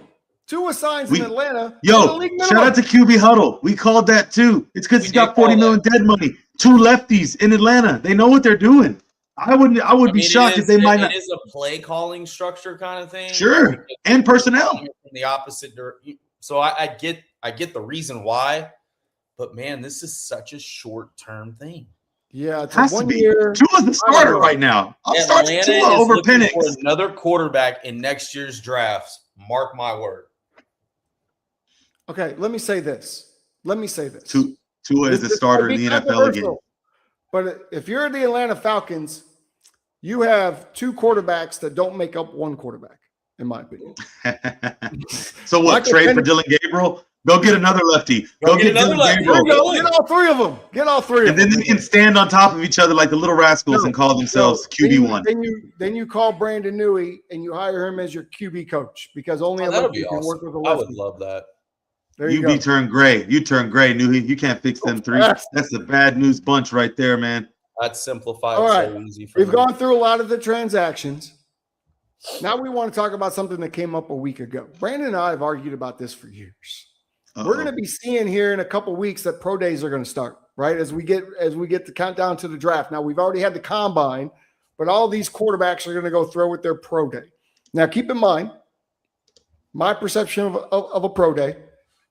Speaker 1: 2 assigns in Atlanta.
Speaker 3: Yo, for the league minimum. Shout out to QB Huddle. We called that too. It's because he's got 40 million dead money. 2 lefties in Atlanta. They know what they're doing. I would be shocked if they might not.
Speaker 2: It is a play calling structure kind of thing.
Speaker 3: Sure, and personnel.
Speaker 2: In the opposite direction. So I get the reason why, but man, this is such a short term thing.
Speaker 1: Yeah, it's 1 year.
Speaker 3: Tua's the starter right now. I'm starting Tua over Penix.
Speaker 2: For another quarterback in next year's drafts. Mark my word.
Speaker 1: Okay, let me say this.
Speaker 3: Tua is the starter in the NFL again.
Speaker 1: But if you're the Atlanta Falcons, you have 2 quarterbacks that don't make up 1 quarterback, in my opinion.
Speaker 3: So what? Trade for Dylan Gabriel? Go get another lefty. Go get another lefty.
Speaker 1: Get all 3 of them.
Speaker 3: And then they can stand on top of each other like the little rascals and call themselves QB1.
Speaker 1: Then you call Brandon Newey and you hire him as your QB coach because only a lefty can work with a lefty.
Speaker 2: I would love that.
Speaker 3: You turn gray. You turn gray, Newey. You can't fix them 3. That's the bad news bunch right there, man.
Speaker 2: That's simplified
Speaker 1: so
Speaker 2: easy.
Speaker 1: We've gone through a lot of the transactions. Now we want to talk about something that came up a week ago. Brandon and I have argued about this for years. We're going to be seeing here in a couple of weeks that pro days are going to start, right? As we get the countdown to the draft. Now we've already had the combine, but all these quarterbacks are going to go throw with their pro day. Now keep in mind, my perception of a pro day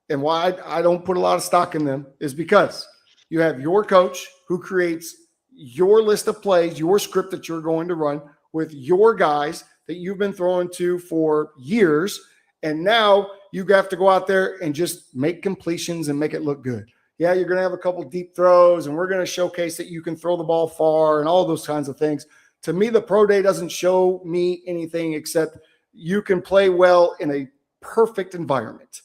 Speaker 1: and why I don't put a lot of stock in them is because you have your coach who creates your list of plays, your script that you're going to run with your guys that you've been throwing to for years. And now you have to go out there and just make completions and make it look good. Yeah, you're going to have a couple deep throws, and we're going to showcase that you can throw the ball far and all those kinds of things. To me, the pro day doesn't show me anything except you can play well in a perfect environment.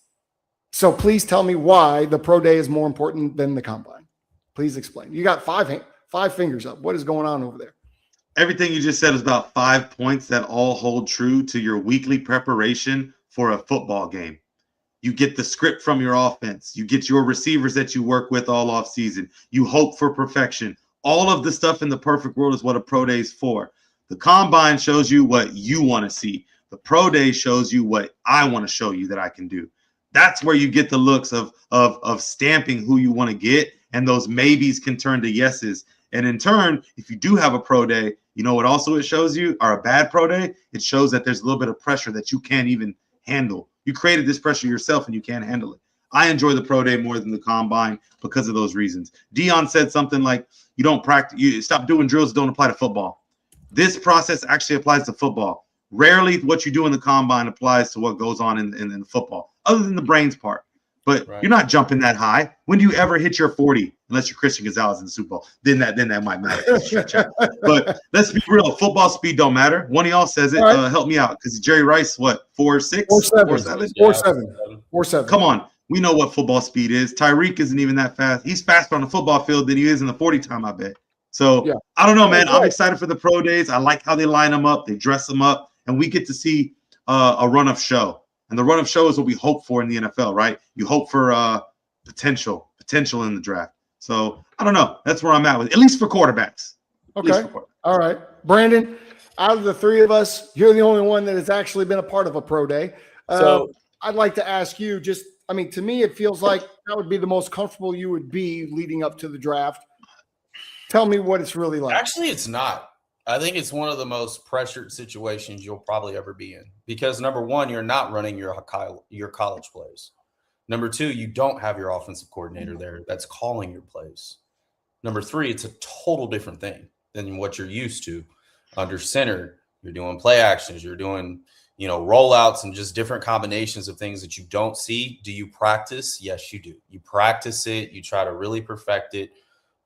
Speaker 1: So please tell me why the pro day is more important than the combine. Please explain. You got five fingers up. What is going on over there?
Speaker 3: Everything you just said is about 5 points that all hold true to your weekly preparation for a football game. You get the script from your offense. You get your receivers that you work with all off season. You hope for perfection. All of the stuff in the perfect world is what a pro day is for. The combine shows you what you want to see. The pro day shows you what I want to show you that I can do. That's where you get the looks of stamping who you want to get, and those maybes can turn to yeses. And in turn, if you do have a pro day, you know what also it shows you, or a bad pro day? It shows that there's a little bit of pressure that you can't even handle. You created this pressure yourself and you can't handle it. I enjoy the pro day more than the combine because of those reasons. Dion said something like, you don't practice, you stop doing drills that don't apply to football. This process actually applies to football. Rarely what you do in the combine applies to what goes on in football, other than the brains part. But You're not jumping that high. When do you ever hit your 40? Unless you're Christian Gonzalez in the Super Bowl. Then that might matter. But let's be real. Football speed don't matter. One of y'all says it. Right. Help me out. Because Jerry Rice, what, 4.6?
Speaker 1: 4.7. 4.7. 4.7.
Speaker 3: Come on. We know what football speed is. Tyreek isn't even that fast. He's faster on the football field than he is in the 40 time, I bet. So, I don't know, man. I'm excited for the pro days. I like how they line them up. They dress them up. And we get to see a run of show. And the run of show is what we hope for in the NFL, right? You hope for potential in the draft. So I don't know. That's where I'm at with, at least for quarterbacks.
Speaker 1: Okay. All right. Brandon, out of the three of us, you're the only one that has actually been a part of a pro day. So I'd like to ask you to me, it feels like that would be the most comfortable you would be leading up to the draft. Tell me what it's really like.
Speaker 2: Actually, it's not. I think it's one of the most pressured situations you'll probably ever be in because, number one, you're not running your college plays. Number two, you don't have your offensive coordinator there that's calling your plays. Number three, it's a total different thing than what you're used to. Under center, you're doing play actions, you're doing, rollouts and just different combinations of things that you don't see. Do you practice? Yes, you do. You practice it. You try to really perfect it.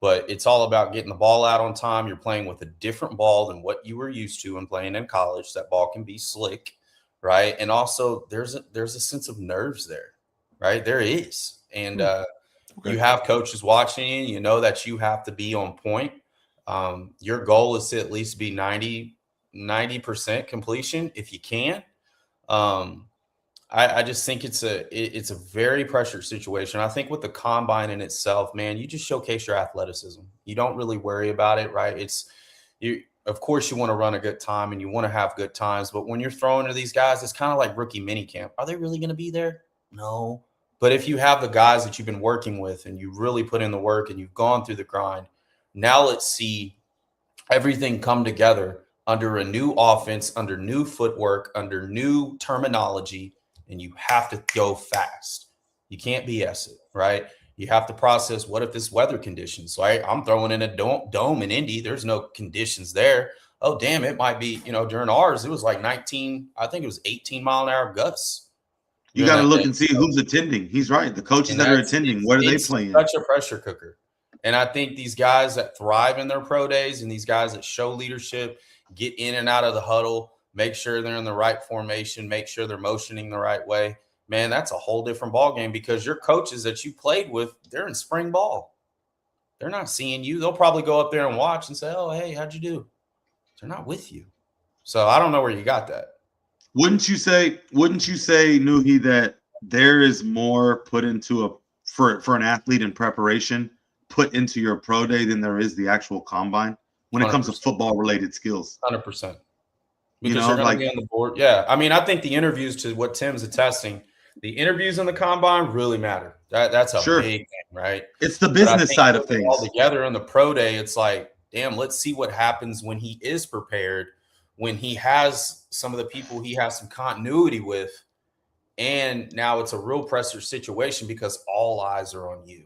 Speaker 2: But it's all about getting the ball out on time. You're playing with a different ball than what you were used to in playing in college. That ball can be slick, right? And also there's a sense of nerves there, right? There is. And you have coaches watching you. You know that you have to be on point. Your goal is to at least be 90% completion if you can. I just think it's a very pressured situation. I think with the combine in itself, man, you just showcase your athleticism. You don't really worry about it, right? Of course you want to run a good time and you want to have good times, but when you're throwing to these guys, it's kind of like rookie minicamp. Are they really going to be there? No. But if you have the guys that you've been working with and you really put in the work and you've gone through the grind, now let's see everything come together under a new offense, under new footwork, under new terminology. And you have to go fast. You can't BS it, right? You have to process, what if this weather conditions, right? I'm throwing in a dome in Indy. There's no conditions there. Oh, damn, it might be, during ours, it was like 18 mile an hour gusts.
Speaker 3: You got to look and see who's attending. He's right. The coaches that are attending, what are they playing?
Speaker 2: Such a pressure cooker. And I think these guys that thrive in their pro days and these guys that show leadership, get in and out of the huddle, make sure they're in the right formation, make sure they're motioning the right way. Man, that's a whole different ball game because your coaches that you played with, they're in spring ball. They're not seeing you. They'll probably go up there and watch and say, oh, hey, how'd you do? They're not with you. So I don't know where you got that.
Speaker 3: Wouldn't you say, Nuhi, that there is more put into for an athlete in preparation put into your pro day than there is the actual combine when it 100%. Comes to football related skills?
Speaker 2: 100%. Because you're going to be on the board. Yeah. I mean, I think the interviews, to what Tim's attesting, the interviews in the combine really matter. That's a big thing, right?
Speaker 3: It's the business side of things.
Speaker 2: All together in the pro day, it's like, damn, let's see what happens when he is prepared, when he has some of the people he has some continuity with. And now it's a real pressure situation because all eyes are on you.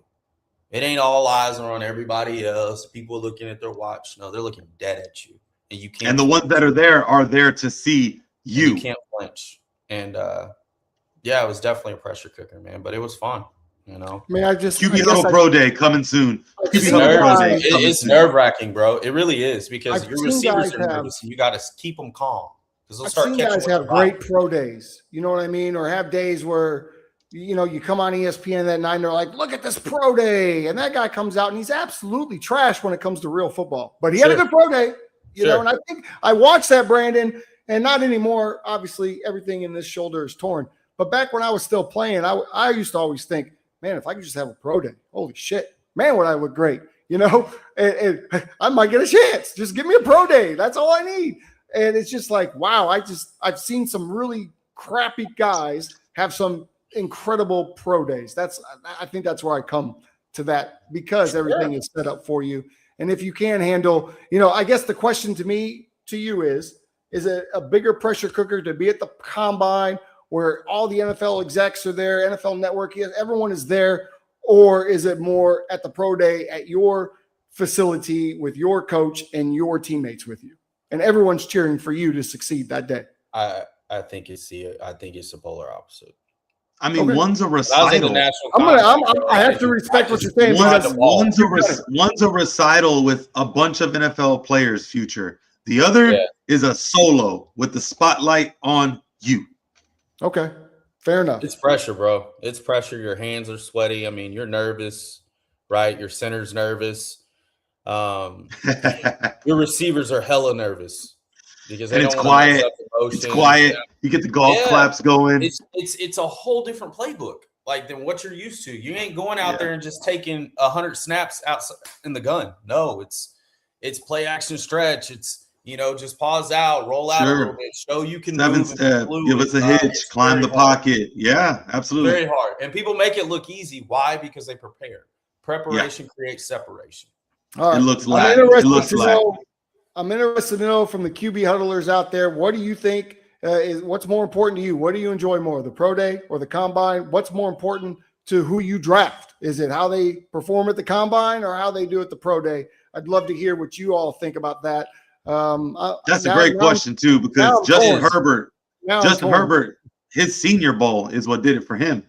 Speaker 2: It ain't all eyes are on everybody else. People are looking at their watch. No, they're looking dead at you. And you can't.
Speaker 3: And the ones that are there to see you.
Speaker 2: You can't flinch. And yeah, it was definitely a pressure cooker, man. But it was fun, you know.
Speaker 1: I mean,
Speaker 3: QB Huddle Pro Day coming soon.
Speaker 2: It's nerve-wracking, bro. It really is because your receivers are nervous and you got to keep them calm.
Speaker 1: I've seen guys have great pro days, you know what I mean, or have days where, you know, you come on ESPN that night and they're like, look at this pro day, and that guy comes out and he's absolutely trash when it comes to real football, but he had a good pro day, you know. And I think I watched that, Brandon, and not anymore. Obviously, everything in this shoulder is torn, but back when I was still playing, I used to always think, man, if I could just have a pro day, holy shit, man, would I look great, you know, and I might get a chance. Just give me a pro day. That's all I need. And it's just like, wow, I've seen some really crappy guys have some incredible pro days. I think that's where I come to that, because everything is set up for you. And if you can handle, you know, I guess the question to you is it a bigger pressure cooker to be at the combine where all the NFL execs are there, NFL Network, everyone is there, or is it more at the pro day at your facility with your coach and your teammates with you? And everyone's cheering for you to succeed that day.
Speaker 2: I think it's the polar opposite.
Speaker 3: I mean, one's a recital.
Speaker 1: I have to respect what you're saying.
Speaker 3: One's a recital with a bunch of NFL players' future. The other is a solo with the spotlight on you.
Speaker 1: Okay, fair enough.
Speaker 2: It's pressure, bro. It's pressure. Your hands are sweaty. I mean, you're nervous, right? Your center's nervous. Your receivers are hella nervous because
Speaker 3: it's quiet. It's quiet. You get the golf claps going.
Speaker 2: It's a whole different playbook than what you're used to. You ain't going out there and just taking 100 snaps outside in the gun. No, it's play action stretch. It's, you know, just pause out, roll out a little bit, show you can
Speaker 3: 7-step, give us a hitch, climb the pocket. Yeah, absolutely.
Speaker 2: Very hard. And people make it look easy. Why? Because they prepare. Preparation creates separation.
Speaker 1: All right.
Speaker 3: It looks
Speaker 1: I'm interested to know from the QB huddlers out there, what do you think what's more important to you? What do you enjoy more, the pro day or the combine? What's more important to who you draft? Is it how they perform at the combine or how they do at the pro day? I'd love to hear what you all think about that.
Speaker 3: That's a great question too, because Justin Herbert, his Senior Bowl is what did it for him.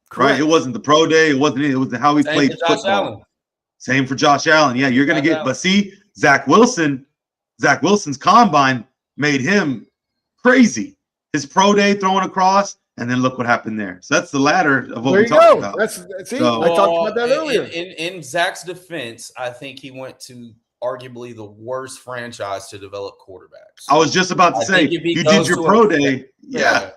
Speaker 3: Correct. Right? It wasn't the pro day. It was how he played football. Same for Josh Allen. Yeah, you're going to get – but see, Zach Wilson's combine made him crazy. His pro day throwing across, and then look what happened there. So that's the ladder of what we talked about.
Speaker 1: I talked about that earlier.
Speaker 2: In Zach's defense, I think he went to arguably the worst franchise to develop quarterbacks.
Speaker 3: I was just about to say, you did your pro day. Yeah.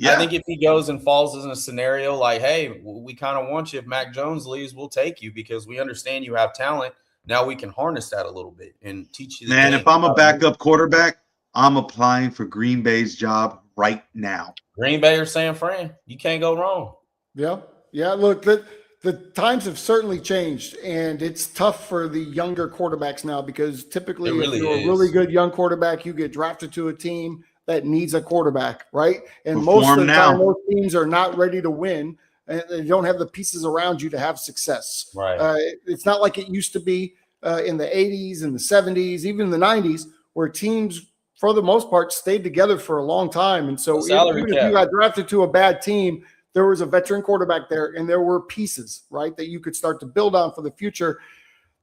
Speaker 2: I think if he goes and falls in a scenario like, hey, we kind of want you. If Mac Jones leaves, we'll take you because we understand you have talent. Now we can harness that a little bit and teach you.
Speaker 3: Man, if I'm a backup quarterback, I'm applying for Green Bay's job right now.
Speaker 2: Green Bay or San Fran, you can't go wrong.
Speaker 1: Yeah. Yeah. Look, the times have certainly changed, and it's tough for the younger quarterbacks now because typically if you're a really good young quarterback, you get drafted to a team that needs a quarterback, right? And most of the time, most teams are not ready to win, and they don't have the pieces around you to have success.
Speaker 2: Right.
Speaker 1: It's not like it used to be in the 80s and the 70s, even the 90s, where teams, for the most part, stayed together for a long time. And so even if you got drafted to a bad team, there was a veteran quarterback there, and there were pieces, right, that you could start to build on for the future.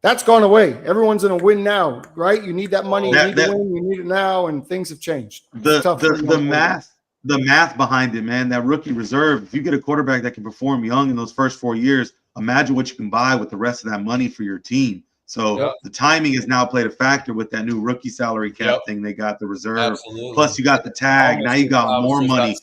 Speaker 1: That's gone away. Everyone's going to win now, right? You need that money. You need to win. You need it now, and things have changed.
Speaker 3: The math behind it, man. That rookie reserve. If you get a quarterback that can perform young in those first 4 years, imagine what you can buy with the rest of that money for your team. So the timing has now played a factor with that new rookie salary cap thing. They got the reserve.
Speaker 2: Absolutely.
Speaker 3: Plus you got the tag. Now you got more money.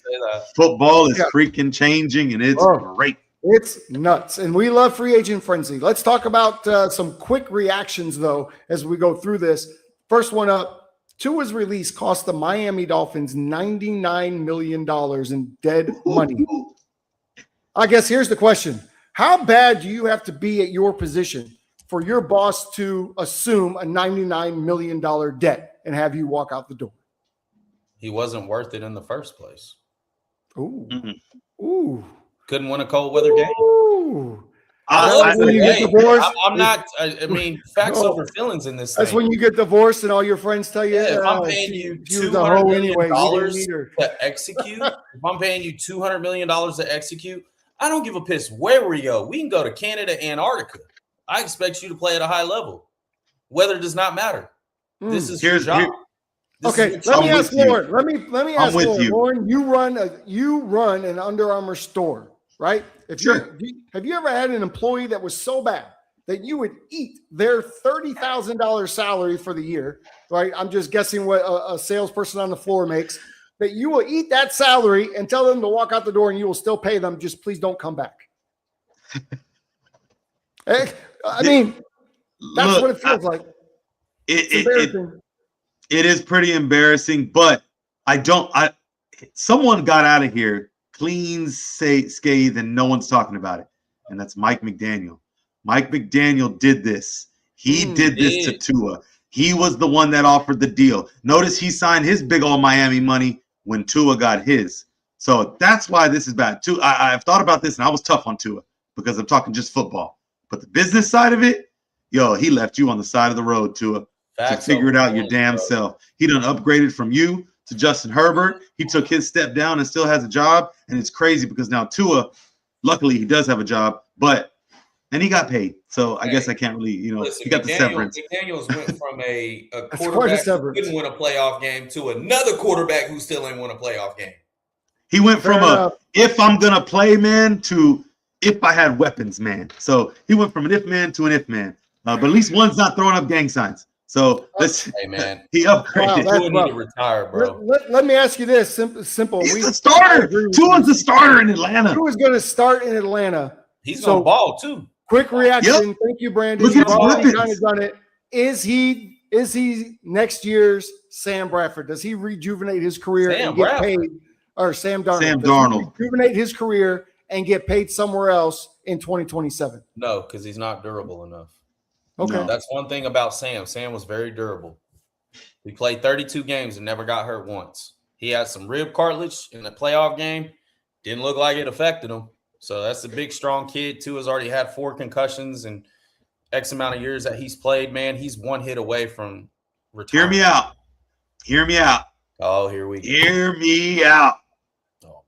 Speaker 3: Football is freaking changing, and it's great.
Speaker 1: It's nuts. And we love free agent frenzy. Let's talk about some quick reactions, though, as we go through this. First one up, Tua's release cost the Miami Dolphins $99 million in dead money. I guess here's the question. How bad do you have to be at your position for your boss to assume a $99 million debt and have you walk out the door?
Speaker 2: He wasn't worth it in the first place.
Speaker 1: Ooh.
Speaker 3: Mm-hmm.
Speaker 1: Ooh.
Speaker 2: Couldn't win a cold weather game.
Speaker 1: Ooh.
Speaker 2: That's
Speaker 1: when you get divorced.
Speaker 2: I'm not. I mean, facts over feelings in this.
Speaker 1: That's
Speaker 2: thing.
Speaker 1: when you get divorced and all your friends tell you,
Speaker 2: if I'm paying you
Speaker 1: $200 million
Speaker 2: to execute, if I'm paying you $200 million to execute, I don't give a piss where we go. We can go to Canada, Antarctica. I expect you to play at a high level. Weather does not matter. This is your job.
Speaker 1: Okay, let me ask Lauren. Let me ask Lauren. Lauren, you run an Under Armour store, right? Have you ever had an employee that was so bad that you would eat their $30,000 salary for the year, right? I'm just guessing what a salesperson on the floor makes, that you will eat that salary and tell them to walk out the door and you will still pay them. Just please don't come back. I mean, that's what it feels like. It's embarrassing.
Speaker 3: It is pretty embarrassing, but someone got out of here clean, scathed, and no one's talking about it. And that's Mike McDaniel. Mike McDaniel did this. He did this to Tua. He was the one that offered the deal. Notice he signed his big old Miami money when Tua got his. So that's why this is bad. I've thought about this, and I was tough on Tua because I'm talking just football. But the business side of it, he left you on the side of the road, Tua, to figure it out your damn self. He done upgraded from you to Justin Herbert. He took his step down and still has a job. And it's crazy because now Tua, luckily he does have a job, and he got paid. So I guess I can't really, he got the severance.
Speaker 2: McDaniels went from a quarterback who couldn't win a playoff game to another quarterback who still ain't won a playoff game.
Speaker 3: He went from if I'm going to play man to if I had weapons man. So he went from an if man to an if man. But at least one's not throwing up gang signs. So
Speaker 2: hey man,
Speaker 3: he upgraded.
Speaker 2: Tua need to retire, bro.
Speaker 1: Let me ask you this: simple.
Speaker 3: He's the starter. Tua's the starter in Atlanta.
Speaker 1: Tua's going to start in Atlanta.
Speaker 2: He's going to ball too.
Speaker 1: Quick reaction. Yep. Thank you, Brandon. You've already kind of done it. Is he next year's Sam Bradford? Does he rejuvenate his career and get paid? Or Sam Darnold?
Speaker 3: Sam Darnold.
Speaker 1: Rejuvenate his career and get paid somewhere else in 2027?
Speaker 2: No, because he's not durable enough.
Speaker 1: Okay.
Speaker 2: No. That's one thing about Sam. Sam was very durable. He played 32 games and never got hurt once. He had some rib cartilage in the playoff game. Didn't look like it affected him. So that's a big, strong kid. Tua's already had 4 concussions and X amount of years that he's played. Man, he's one hit away from retirement.
Speaker 3: Hear me out.
Speaker 2: Oh, here we go.
Speaker 3: Hear me out.
Speaker 2: Oh,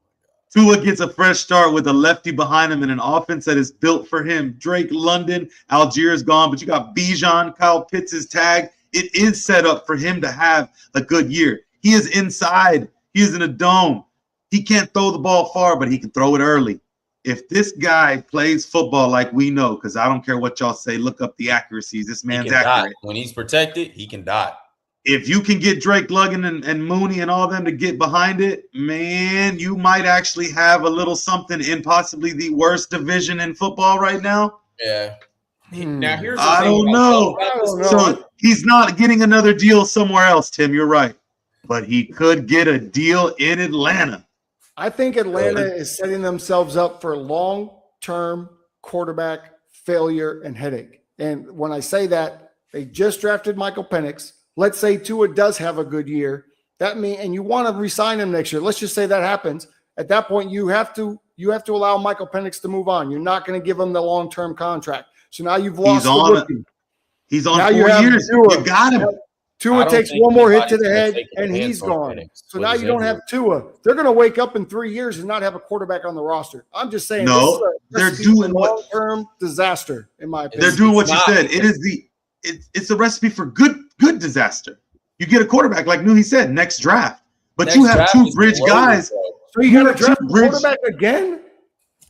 Speaker 3: Tua gets a fresh start with a lefty behind him and an offense that is built for him. Drake London, Algiers gone, but you got Bijan, Kyle Pitts' tag. It is set up for him to have a good year. He is inside. He is in a dome. He can't throw the ball far, but he can throw it early. If this guy plays football like we know, because I don't care what y'all say, look up the accuracies. This man's accurate.
Speaker 2: When he's protected, he can dot.
Speaker 3: If you can get Drake London and Mooney and all them to get behind it, man, you might actually have a little something in possibly the worst division in football right now.
Speaker 2: Yeah. Now here's the
Speaker 3: I
Speaker 2: thing.
Speaker 3: don't know. So he's not getting another deal somewhere else, Tim. You're right. But he could get a deal in Atlanta.
Speaker 1: I think Atlanta is setting themselves up for long-term quarterback failure and headache. And when I say that, they just drafted Michael Penix. Let's say Tua does have a good year. And you want to re-sign him next year. Let's just say that happens. At that point, you have to allow Michael Penix to move on. You're not going to give him the long-term contract. So now you've lost the rookie.
Speaker 3: He's on 4 years. You got him.
Speaker 1: Tua takes one more hit to the head, and he's gone. So now you don't have Tua. They're going to wake up in 3 years and not have a quarterback on the roster. I'm just saying.
Speaker 3: No, they're doing
Speaker 1: long-term disaster, in my opinion.
Speaker 3: They're doing what you said. It's a recipe for good disaster. You get a quarterback like Newhy said next draft, but you have 2 bridge guys.
Speaker 1: So you got to draft a quarterback again?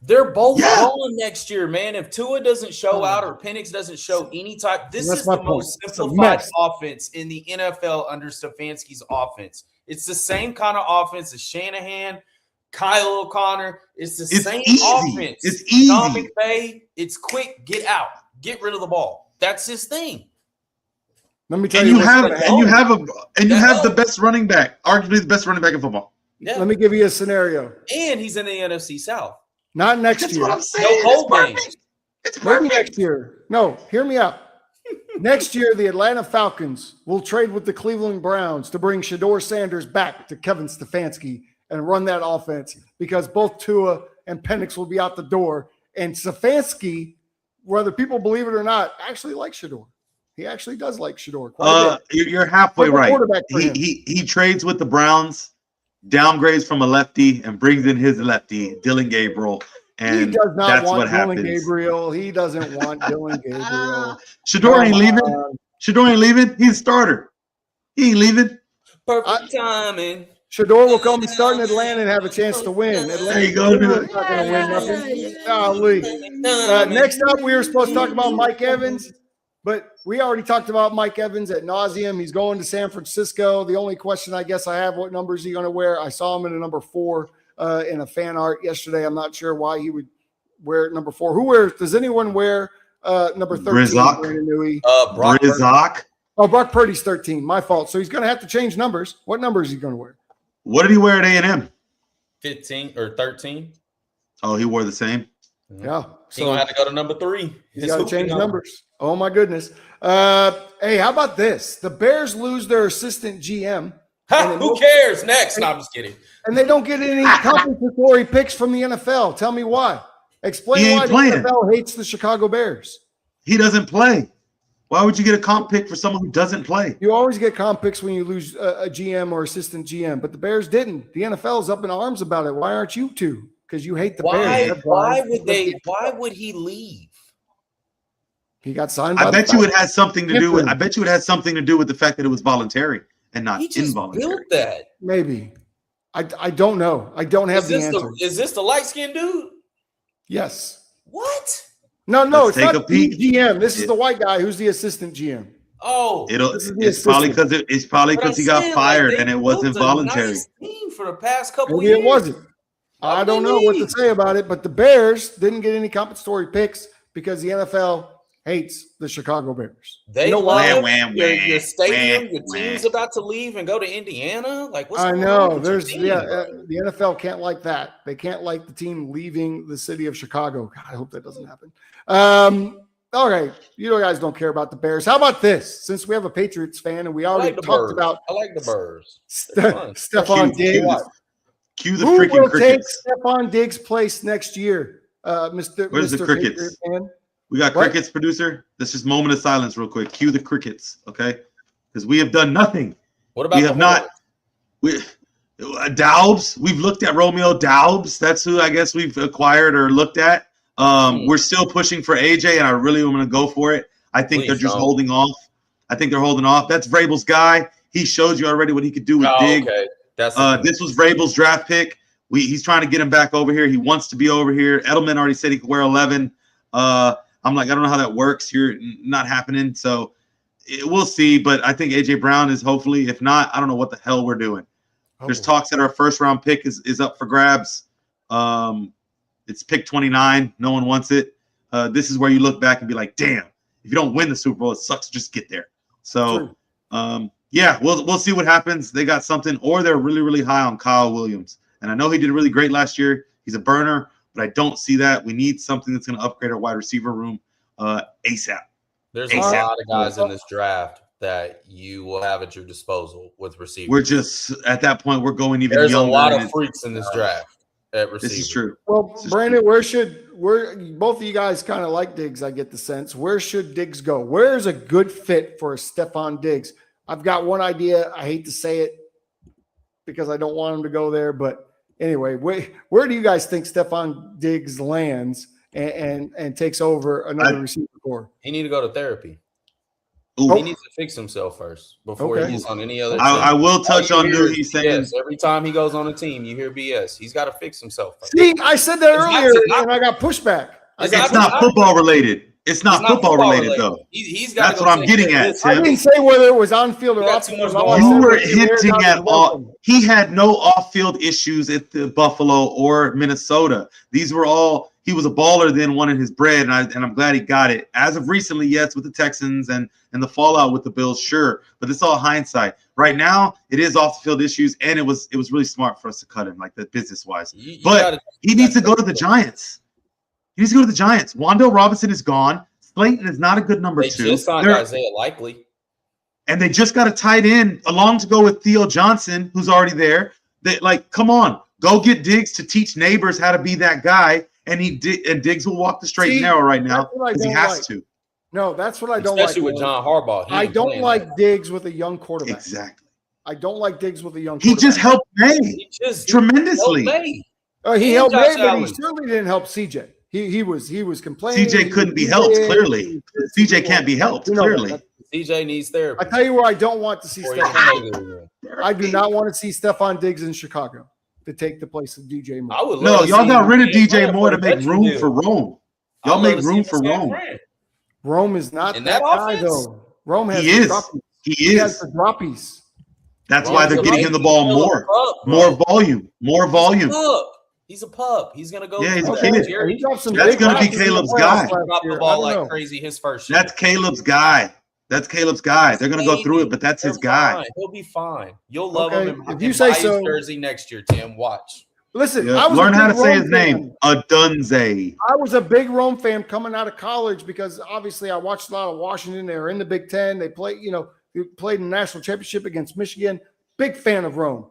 Speaker 2: They're both rolling next year, man. If Tua doesn't show out or Penix doesn't show any type, this is the most simplified offense in the NFL under Stefanski's offense. It's the same kind of offense as Shanahan, Kyle O'Connor. It's the same offense.
Speaker 3: It's easy.
Speaker 2: Sean McVay, it's quick, get out, get rid of the ball. That's his thing.
Speaker 1: Let me tell
Speaker 3: And
Speaker 1: you
Speaker 3: you
Speaker 1: what's gonna happen.
Speaker 3: you have the best running back, arguably the best running back in football.
Speaker 2: Yeah.
Speaker 1: Let me give you a scenario.
Speaker 2: And he's in the NFC South.
Speaker 1: Not next
Speaker 3: That's
Speaker 1: year.
Speaker 3: what I'm saying.
Speaker 2: No
Speaker 3: It's
Speaker 2: cold
Speaker 3: perfect.
Speaker 2: games.
Speaker 3: It's
Speaker 1: Maybe
Speaker 3: perfect.
Speaker 1: next year. No, hear me out. Next year, the Atlanta Falcons will trade with the Cleveland Browns to bring Shador Sanders back to Kevin Stefanski and run that offense because both Tua and Penix will be out the door. And Stefanski, whether people believe it or not, actually likes Shador. He actually does like Shador quite a bit.
Speaker 3: You're halfway
Speaker 1: Perfect
Speaker 3: right.
Speaker 1: quarterback for him.
Speaker 3: He trades with the Browns, downgrades from a lefty, and brings in his lefty, Dylan Gabriel. And
Speaker 1: He does not
Speaker 3: that's
Speaker 1: want
Speaker 3: what
Speaker 1: Dylan
Speaker 3: happens.
Speaker 1: Gabriel. He doesn't want Dylan Gabriel.
Speaker 3: Shador ain't
Speaker 1: Come
Speaker 3: leaving.
Speaker 1: on.
Speaker 3: Shador ain't leaving. He's a starter. He ain't leaving.
Speaker 2: Perfect timing.
Speaker 1: Shador will come and start in Atlanta and have a chance to win.
Speaker 3: There you go.
Speaker 1: Cleveland's not going to win nothing. Golly. Next up, we were supposed to talk about Mike Evans, but we already talked about Mike Evans at nauseum. He's going to San Francisco. The only question I guess I have, what number is he going to wear? I saw him in a number 4 in a fan art yesterday. I'm not sure why he would wear number 4. Who wears? Does anyone wear number 13?
Speaker 3: Rizak.
Speaker 2: Brock Purdy.
Speaker 3: Rizak.
Speaker 1: Oh, Brock Purdy's 13. My fault. So he's going to have to change numbers. What number is he going to wear?
Speaker 3: What did he wear at A&M?
Speaker 2: 15 or 13.
Speaker 3: Oh, he wore the same.
Speaker 1: Yeah.
Speaker 2: He's going to have to go to number 3.
Speaker 1: He's got to change numbers. Oh, my goodness. Hey, how about this? The Bears lose their assistant GM.
Speaker 2: Who cares? Next. No, I'm just kidding.
Speaker 1: And they don't get any compensatory picks from the NFL. Tell me why. Explain
Speaker 3: He
Speaker 1: why
Speaker 3: ain't
Speaker 1: the
Speaker 3: playing.
Speaker 1: NFL hates the Chicago Bears.
Speaker 3: He doesn't play. Why would you get a comp pick for someone who doesn't play?
Speaker 1: You always get comp picks when you lose a GM or assistant GM, but the Bears didn't. The NFL is up in arms about it. Why aren't you two? Because you hate the Bears.
Speaker 2: Why would he leave?
Speaker 1: He got signed by
Speaker 3: I bet you it has something to do with.
Speaker 1: Different.
Speaker 3: I bet you it has something to do with the fact that it was voluntary and not
Speaker 2: He just
Speaker 3: involuntary.
Speaker 2: built that.
Speaker 1: Maybe. I don't know. I don't have the answer.
Speaker 2: Is this the light-skinned dude?
Speaker 1: Yes.
Speaker 2: What?
Speaker 1: No,
Speaker 3: Let's
Speaker 1: it's not
Speaker 3: take a peek.
Speaker 1: the GM. This is the white guy who's the assistant GM.
Speaker 2: Oh,
Speaker 3: It's probably because he got fired and it wasn't voluntary.
Speaker 2: Nice team for the past couple
Speaker 1: Maybe
Speaker 2: years.
Speaker 1: it wasn't. I don't know what to say about it, but the Bears didn't get any compensatory picks because the NFL hates the Chicago Bears.
Speaker 2: They
Speaker 1: know why?
Speaker 2: love your stadium. Your team's about to leave and go to Indiana. Like, what's
Speaker 1: I
Speaker 2: going
Speaker 1: know.
Speaker 2: on with your team, bro?
Speaker 1: The NFL can't like that. They can't like the team leaving the city of Chicago. God, I hope that doesn't happen. All right, you guys don't care about the Bears. How about this? Since we have a Patriots fan and we already talked about,
Speaker 2: I like the Bears.
Speaker 1: Stefon Diggs.
Speaker 3: Cue the
Speaker 1: Who
Speaker 3: freaking
Speaker 1: will take
Speaker 3: crickets.
Speaker 1: Stefon Diggs' place next year, Mr.
Speaker 3: Where's the crickets?
Speaker 1: Patriot fan?
Speaker 3: We got
Speaker 1: What?
Speaker 3: crickets, producer. Let's just moment of silence real quick. Cue the crickets, okay? Because we have done nothing.
Speaker 2: What about
Speaker 3: We
Speaker 2: the
Speaker 3: have not.
Speaker 2: Hornets?
Speaker 3: Daubs. We've looked at Romeo Daubs. That's who I guess we've acquired or looked at. We're still pushing for AJ, and I really want to go for it. I think
Speaker 2: Please
Speaker 3: they're just
Speaker 2: don't.
Speaker 3: holding off. I think they're holding off. That's Vrabel's guy. He showed you already what he could do with
Speaker 2: Oh,
Speaker 3: Diggs.
Speaker 2: okay. That's
Speaker 3: This was Vrabel's draft pick. He's trying to get him back over here. He wants to be over here. Edelman already said he could wear 11. I'm like, I don't know how that works. You're not happening. So we'll see. But I think AJ Brown is hopefully. If not, I don't know what the hell we're doing. There's talks that our first round pick is up for grabs. It's pick 29. No one wants it. This is where you look back and be like, damn, if you don't win the Super Bowl, it sucks to just get there. So, yeah, we'll see what happens. They got something, or they're really, really high on Kyle Williams. And I know he did really great last year. He's a burner, but I don't see that. We need something that's going to upgrade our wide receiver room ASAP.
Speaker 2: There's a lot of guys in this draft that you will have at your disposal with receivers.
Speaker 3: We're just at that point. We're going even
Speaker 2: There's
Speaker 3: younger.
Speaker 2: a lot of freaks in this draft at receiver.
Speaker 3: This is true.
Speaker 1: Well, Brandon, where both of you guys kind of like Diggs, I get the sense. Where should Diggs go? Where is a good fit for a Stefon Diggs? I've got one idea. I hate to say it because I don't want him to go there, but anyway, where do you guys think Stefon Diggs lands and takes over another receiver core?
Speaker 2: He need to go to therapy.
Speaker 3: Ooh.
Speaker 2: He needs to fix himself first before he gets on any other team.
Speaker 3: I will touch on
Speaker 2: hear
Speaker 3: he's saying.
Speaker 2: BS. Every time he goes on a team, you hear BS. He's got to fix himself first.
Speaker 1: See, I said that earlier,
Speaker 2: not-
Speaker 1: and I got pushback.
Speaker 3: It's not football related. It's not football related though.
Speaker 2: He's got.
Speaker 3: That's what I'm getting at,
Speaker 1: I
Speaker 3: Tim.
Speaker 1: didn't say whether it was on field or
Speaker 2: You got
Speaker 1: off
Speaker 2: too
Speaker 1: field.
Speaker 2: much
Speaker 1: All I
Speaker 2: going
Speaker 1: said
Speaker 3: You
Speaker 2: on.
Speaker 3: were
Speaker 1: was he wears
Speaker 3: hinting
Speaker 1: out
Speaker 3: at
Speaker 1: his
Speaker 3: all.
Speaker 1: welcome.
Speaker 3: He had no off-field issues at the Buffalo or Minnesota. These were all. he was a baller then, wanted his bread, and I'm glad he got it. As of recently, yes, with the Texans and the fallout with the Bills, sure, but it's all hindsight. Right now, it is off the field issues, and it was really smart for us to cut him, like the business wise. But he needs to go to the Giants. He needs to go to the Giants. Wan'Dale Robinson is gone. Slayton is not a good number two.
Speaker 2: They just signed Isaiah Likely.
Speaker 3: And they just got a tight end along to go with Theo Johnson, who's already there. Come on, go get Diggs to teach neighbors how to be that guy. And Diggs will walk the straight and narrow right now because he has to.
Speaker 1: No, that's what I don't like.
Speaker 2: Especially with John Harbaugh.
Speaker 1: I don't like Diggs with a young quarterback.
Speaker 3: Exactly.
Speaker 1: I don't like Diggs with a young quarterback.
Speaker 3: He just helped May tremendously.
Speaker 1: He helped May, but he certainly didn't help CJ. He was complaining.
Speaker 3: CJ couldn't be helped, clearly. CJ can't be helped, clearly.
Speaker 2: CJ needs therapy.
Speaker 1: I tell you where I don't want to see Stefon. I do not want to see Stefon Diggs in Chicago to take the place of DJ Moore.
Speaker 3: No, y'all got rid of DJ Moore to make room for Rome. Y'all make room for Rome.
Speaker 1: Rome is not that guy, though. Rome has
Speaker 3: He
Speaker 1: has the droppies.
Speaker 3: That's why they're getting him the ball more. More volume.
Speaker 2: He's a pup. He's gonna go.
Speaker 3: Yeah, he's a kid.
Speaker 1: That's
Speaker 3: gonna be Caleb's guy.
Speaker 2: Drop the ball like crazy his first year.
Speaker 3: That's Caleb's guy. They're gonna go through it, but that's his guy.
Speaker 2: He'll be fine. You'll love him.
Speaker 1: If you say so.
Speaker 2: His jersey next year, Tim. Watch.
Speaker 1: Listen,
Speaker 3: learn how to say his name. Adunze.
Speaker 1: I was a big Rome fan coming out of college because obviously I watched a lot of Washington. They were in the Big Ten. They played in the national championship against Michigan. Big fan of Rome.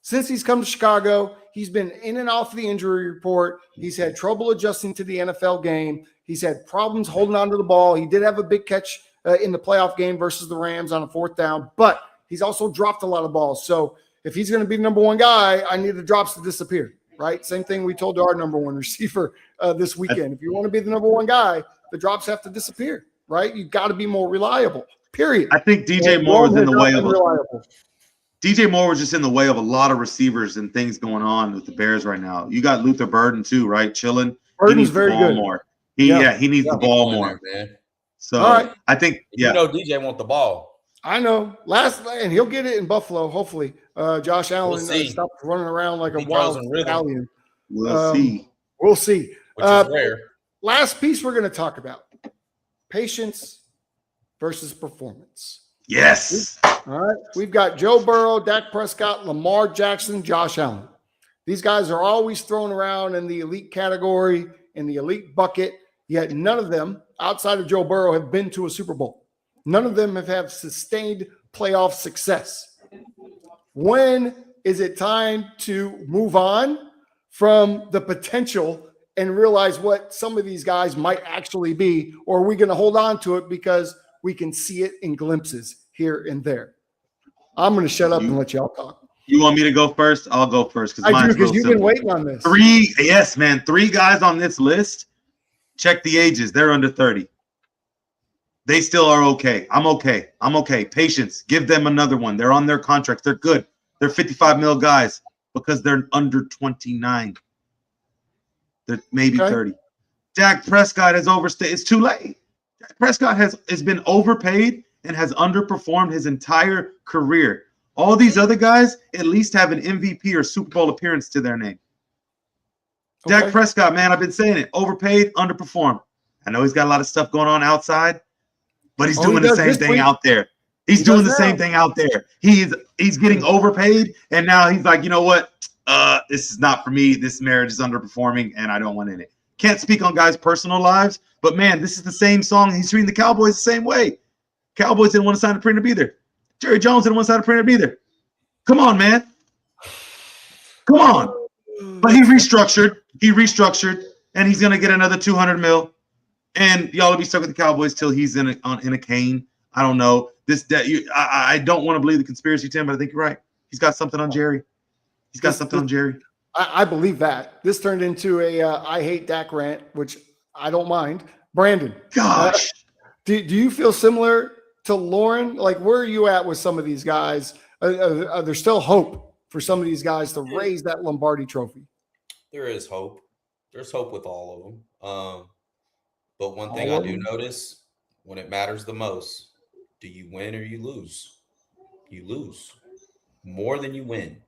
Speaker 1: Since he's come to Chicago, he's been in and off the injury report. He's had trouble adjusting to the NFL game. He's had problems holding on to the ball. He did have a big catch in the playoff game versus the Rams on a 4th down, but he's also dropped a lot of balls. So if he's going to be the number one guy, I need the drops to disappear, right? Same thing we told our number one receiver this weekend. If you want to be the number one guy, the drops have to disappear, right? You've got to be more reliable, period.
Speaker 3: I think DJ Moore was in the way of DJ Moore was just in the way of a lot of receivers and things going on with the Bears right now. You got Luther Burden too, right? Chilling.
Speaker 1: Burden's very good.
Speaker 3: More. He needs the ball more,
Speaker 2: man.
Speaker 3: So I think
Speaker 2: DJ want the ball.
Speaker 1: I know. And he'll get it in Buffalo. Hopefully, Josh Allen stops running around like a wild stallion.
Speaker 3: We'll see.
Speaker 1: We'll see.
Speaker 2: Which is rare.
Speaker 1: Last piece we're going to talk about: patience versus performance.
Speaker 3: Yes.
Speaker 1: All right. We've got Joe Burrow, Dak Prescott, Lamar Jackson, Josh Allen. These guys are always thrown around in the elite category, in the elite bucket, yet none of them, outside of Joe Burrow, have been to a Super Bowl. None of them have had sustained playoff success. When is it time to move on from the potential and realize what some of these guys might actually be? Or are we going to hold on to it because we can see it in glimpses here and there? I'm going to shut up and let y'all talk.
Speaker 3: You want me to go first? I'll go first
Speaker 1: because you've been waiting on this.
Speaker 3: 3 guys on this list. Check the ages. They're under 30. They still are okay. I'm okay. Patience. Give them another one. They're on their contracts. They're good. They're 55 mil guys because they're under 29. They're maybe 30. Dak Prescott has overstayed. It's too late. Dak Prescott has been overpaid and has underperformed his entire career. All these other guys at least have an MVP or Super Bowl appearance to their name. Okay. Dak Prescott, man, I've been saying it. Overpaid, underperformed. I know he's got a lot of stuff going on outside, but he's doing the same thing out there. He's doing the same thing out there. He's getting overpaid, and now he's like, you know what? This is not for me. This marriage is underperforming, and I don't want in it. Can't speak on guys' personal lives, but man, this is the same song. He's treating the Cowboys the same way. Cowboys didn't want to sign a Printer either. Jerry Jones didn't want to sign a Printer either. Come on, man. Come on. But he restructured, and he's gonna get another 200 mil. And y'all will be stuck with the Cowboys till he's in a cane. I don't know. I don't want to believe the conspiracy, Tim, but I think you're right. He's got something on Jerry.
Speaker 1: I believe that. This turned into a I hate Dak rant, which I don't mind. Brandon.
Speaker 3: Gosh.
Speaker 1: Do you feel similar to Lauren? Like, where are you at with some of these guys? There's still hope for some of these guys to raise that Lombardi trophy.
Speaker 2: There is hope. There's hope with all of them. But one thing I do notice, when it matters the most, do you win or you lose? You lose more than you win,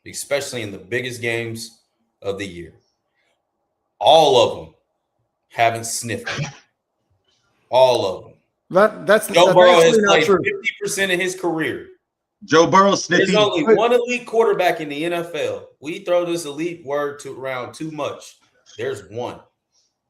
Speaker 2: especially in the biggest games of the year. All of them haven't sniffed it. All of them.
Speaker 1: That's
Speaker 2: Joe Burrow has
Speaker 1: actually not
Speaker 2: played
Speaker 1: true.
Speaker 2: 50% of his career.
Speaker 3: Joe Burrow sniffy.
Speaker 2: There's only one elite quarterback in the NFL. We throw this elite word around too much. There's one,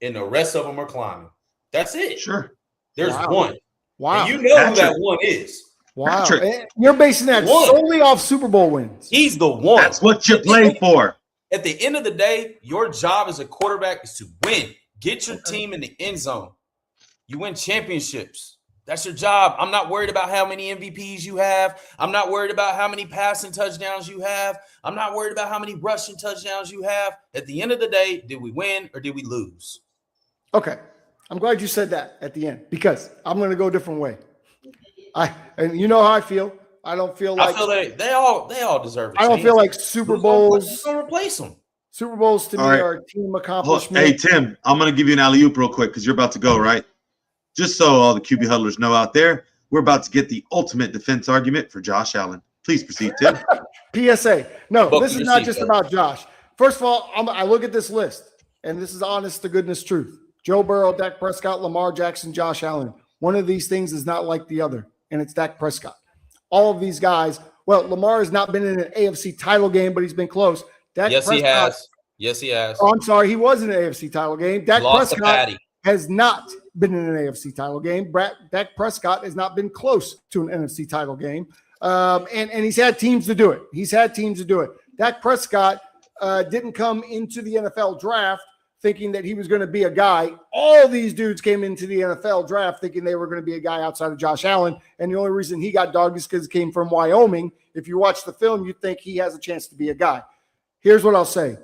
Speaker 2: and the rest of them are climbing. That's it.
Speaker 3: Sure.
Speaker 2: There's
Speaker 1: Wow.
Speaker 2: one.
Speaker 1: Wow.
Speaker 2: And you know who
Speaker 3: Patrick.
Speaker 2: that one is.
Speaker 1: Wow.
Speaker 3: Patrick.
Speaker 1: And you're basing that
Speaker 2: One.
Speaker 1: solely off Super Bowl wins.
Speaker 2: He's the one.
Speaker 3: That's what you play for.
Speaker 2: At the end of the day, your job as a quarterback is to win. Get your team in the end zone. You win championships. That's your job. I'm not worried about how many MVPs you have. I'm not worried about how many passing touchdowns you have. I'm not worried about how many rushing touchdowns you have. At the end of the day, did we win or did we lose?
Speaker 1: Okay. I'm glad you said that at the end because I'm going to go a different way. And you know how I feel. I don't feel like
Speaker 2: I feel that they all deserve it.
Speaker 1: I don't feel like Super Bowls.
Speaker 2: Who's gonna replace them?
Speaker 1: Super Bowls to
Speaker 3: All
Speaker 1: me
Speaker 3: right.
Speaker 1: are a team
Speaker 3: Hey,
Speaker 1: accomplishment.
Speaker 3: Tim, I'm going to give you an alley-oop real quick because you're about to go, right? Just so all the QB huddlers know out there, we're about to get the ultimate defense argument for Josh Allen. Please proceed, Tim.
Speaker 1: PSA. No,
Speaker 2: Book
Speaker 1: this is
Speaker 2: your
Speaker 1: not
Speaker 2: seatbelt.
Speaker 1: just about Josh. First of all, I look at this list, and this is honest to goodness truth. Joe Burrow, Dak Prescott, Lamar Jackson, Josh Allen. One of these things is not like the other, and it's Dak Prescott. All of these guys, well, Lamar has not been in an AFC title game, but he's been close. Dak
Speaker 2: Yes, he
Speaker 1: Prescott,
Speaker 2: has. Yes, he has.
Speaker 1: Oh, I'm sorry, he was in an AFC title game. Dak
Speaker 2: Lost to
Speaker 1: Prescott
Speaker 2: Patty.
Speaker 1: has not been in an AFC title game. Dak Prescott has not been close to an NFC title game. And he's had teams to do it. Dak Prescott didn't come into the NFL draft thinking that he was going to be a guy. All these dudes came into the NFL draft thinking they were going to be a guy outside of Josh Allen. And the only reason he got dogged is because he came from Wyoming. If you watch the film, you think he has a chance to be a guy. Here's what I'll say.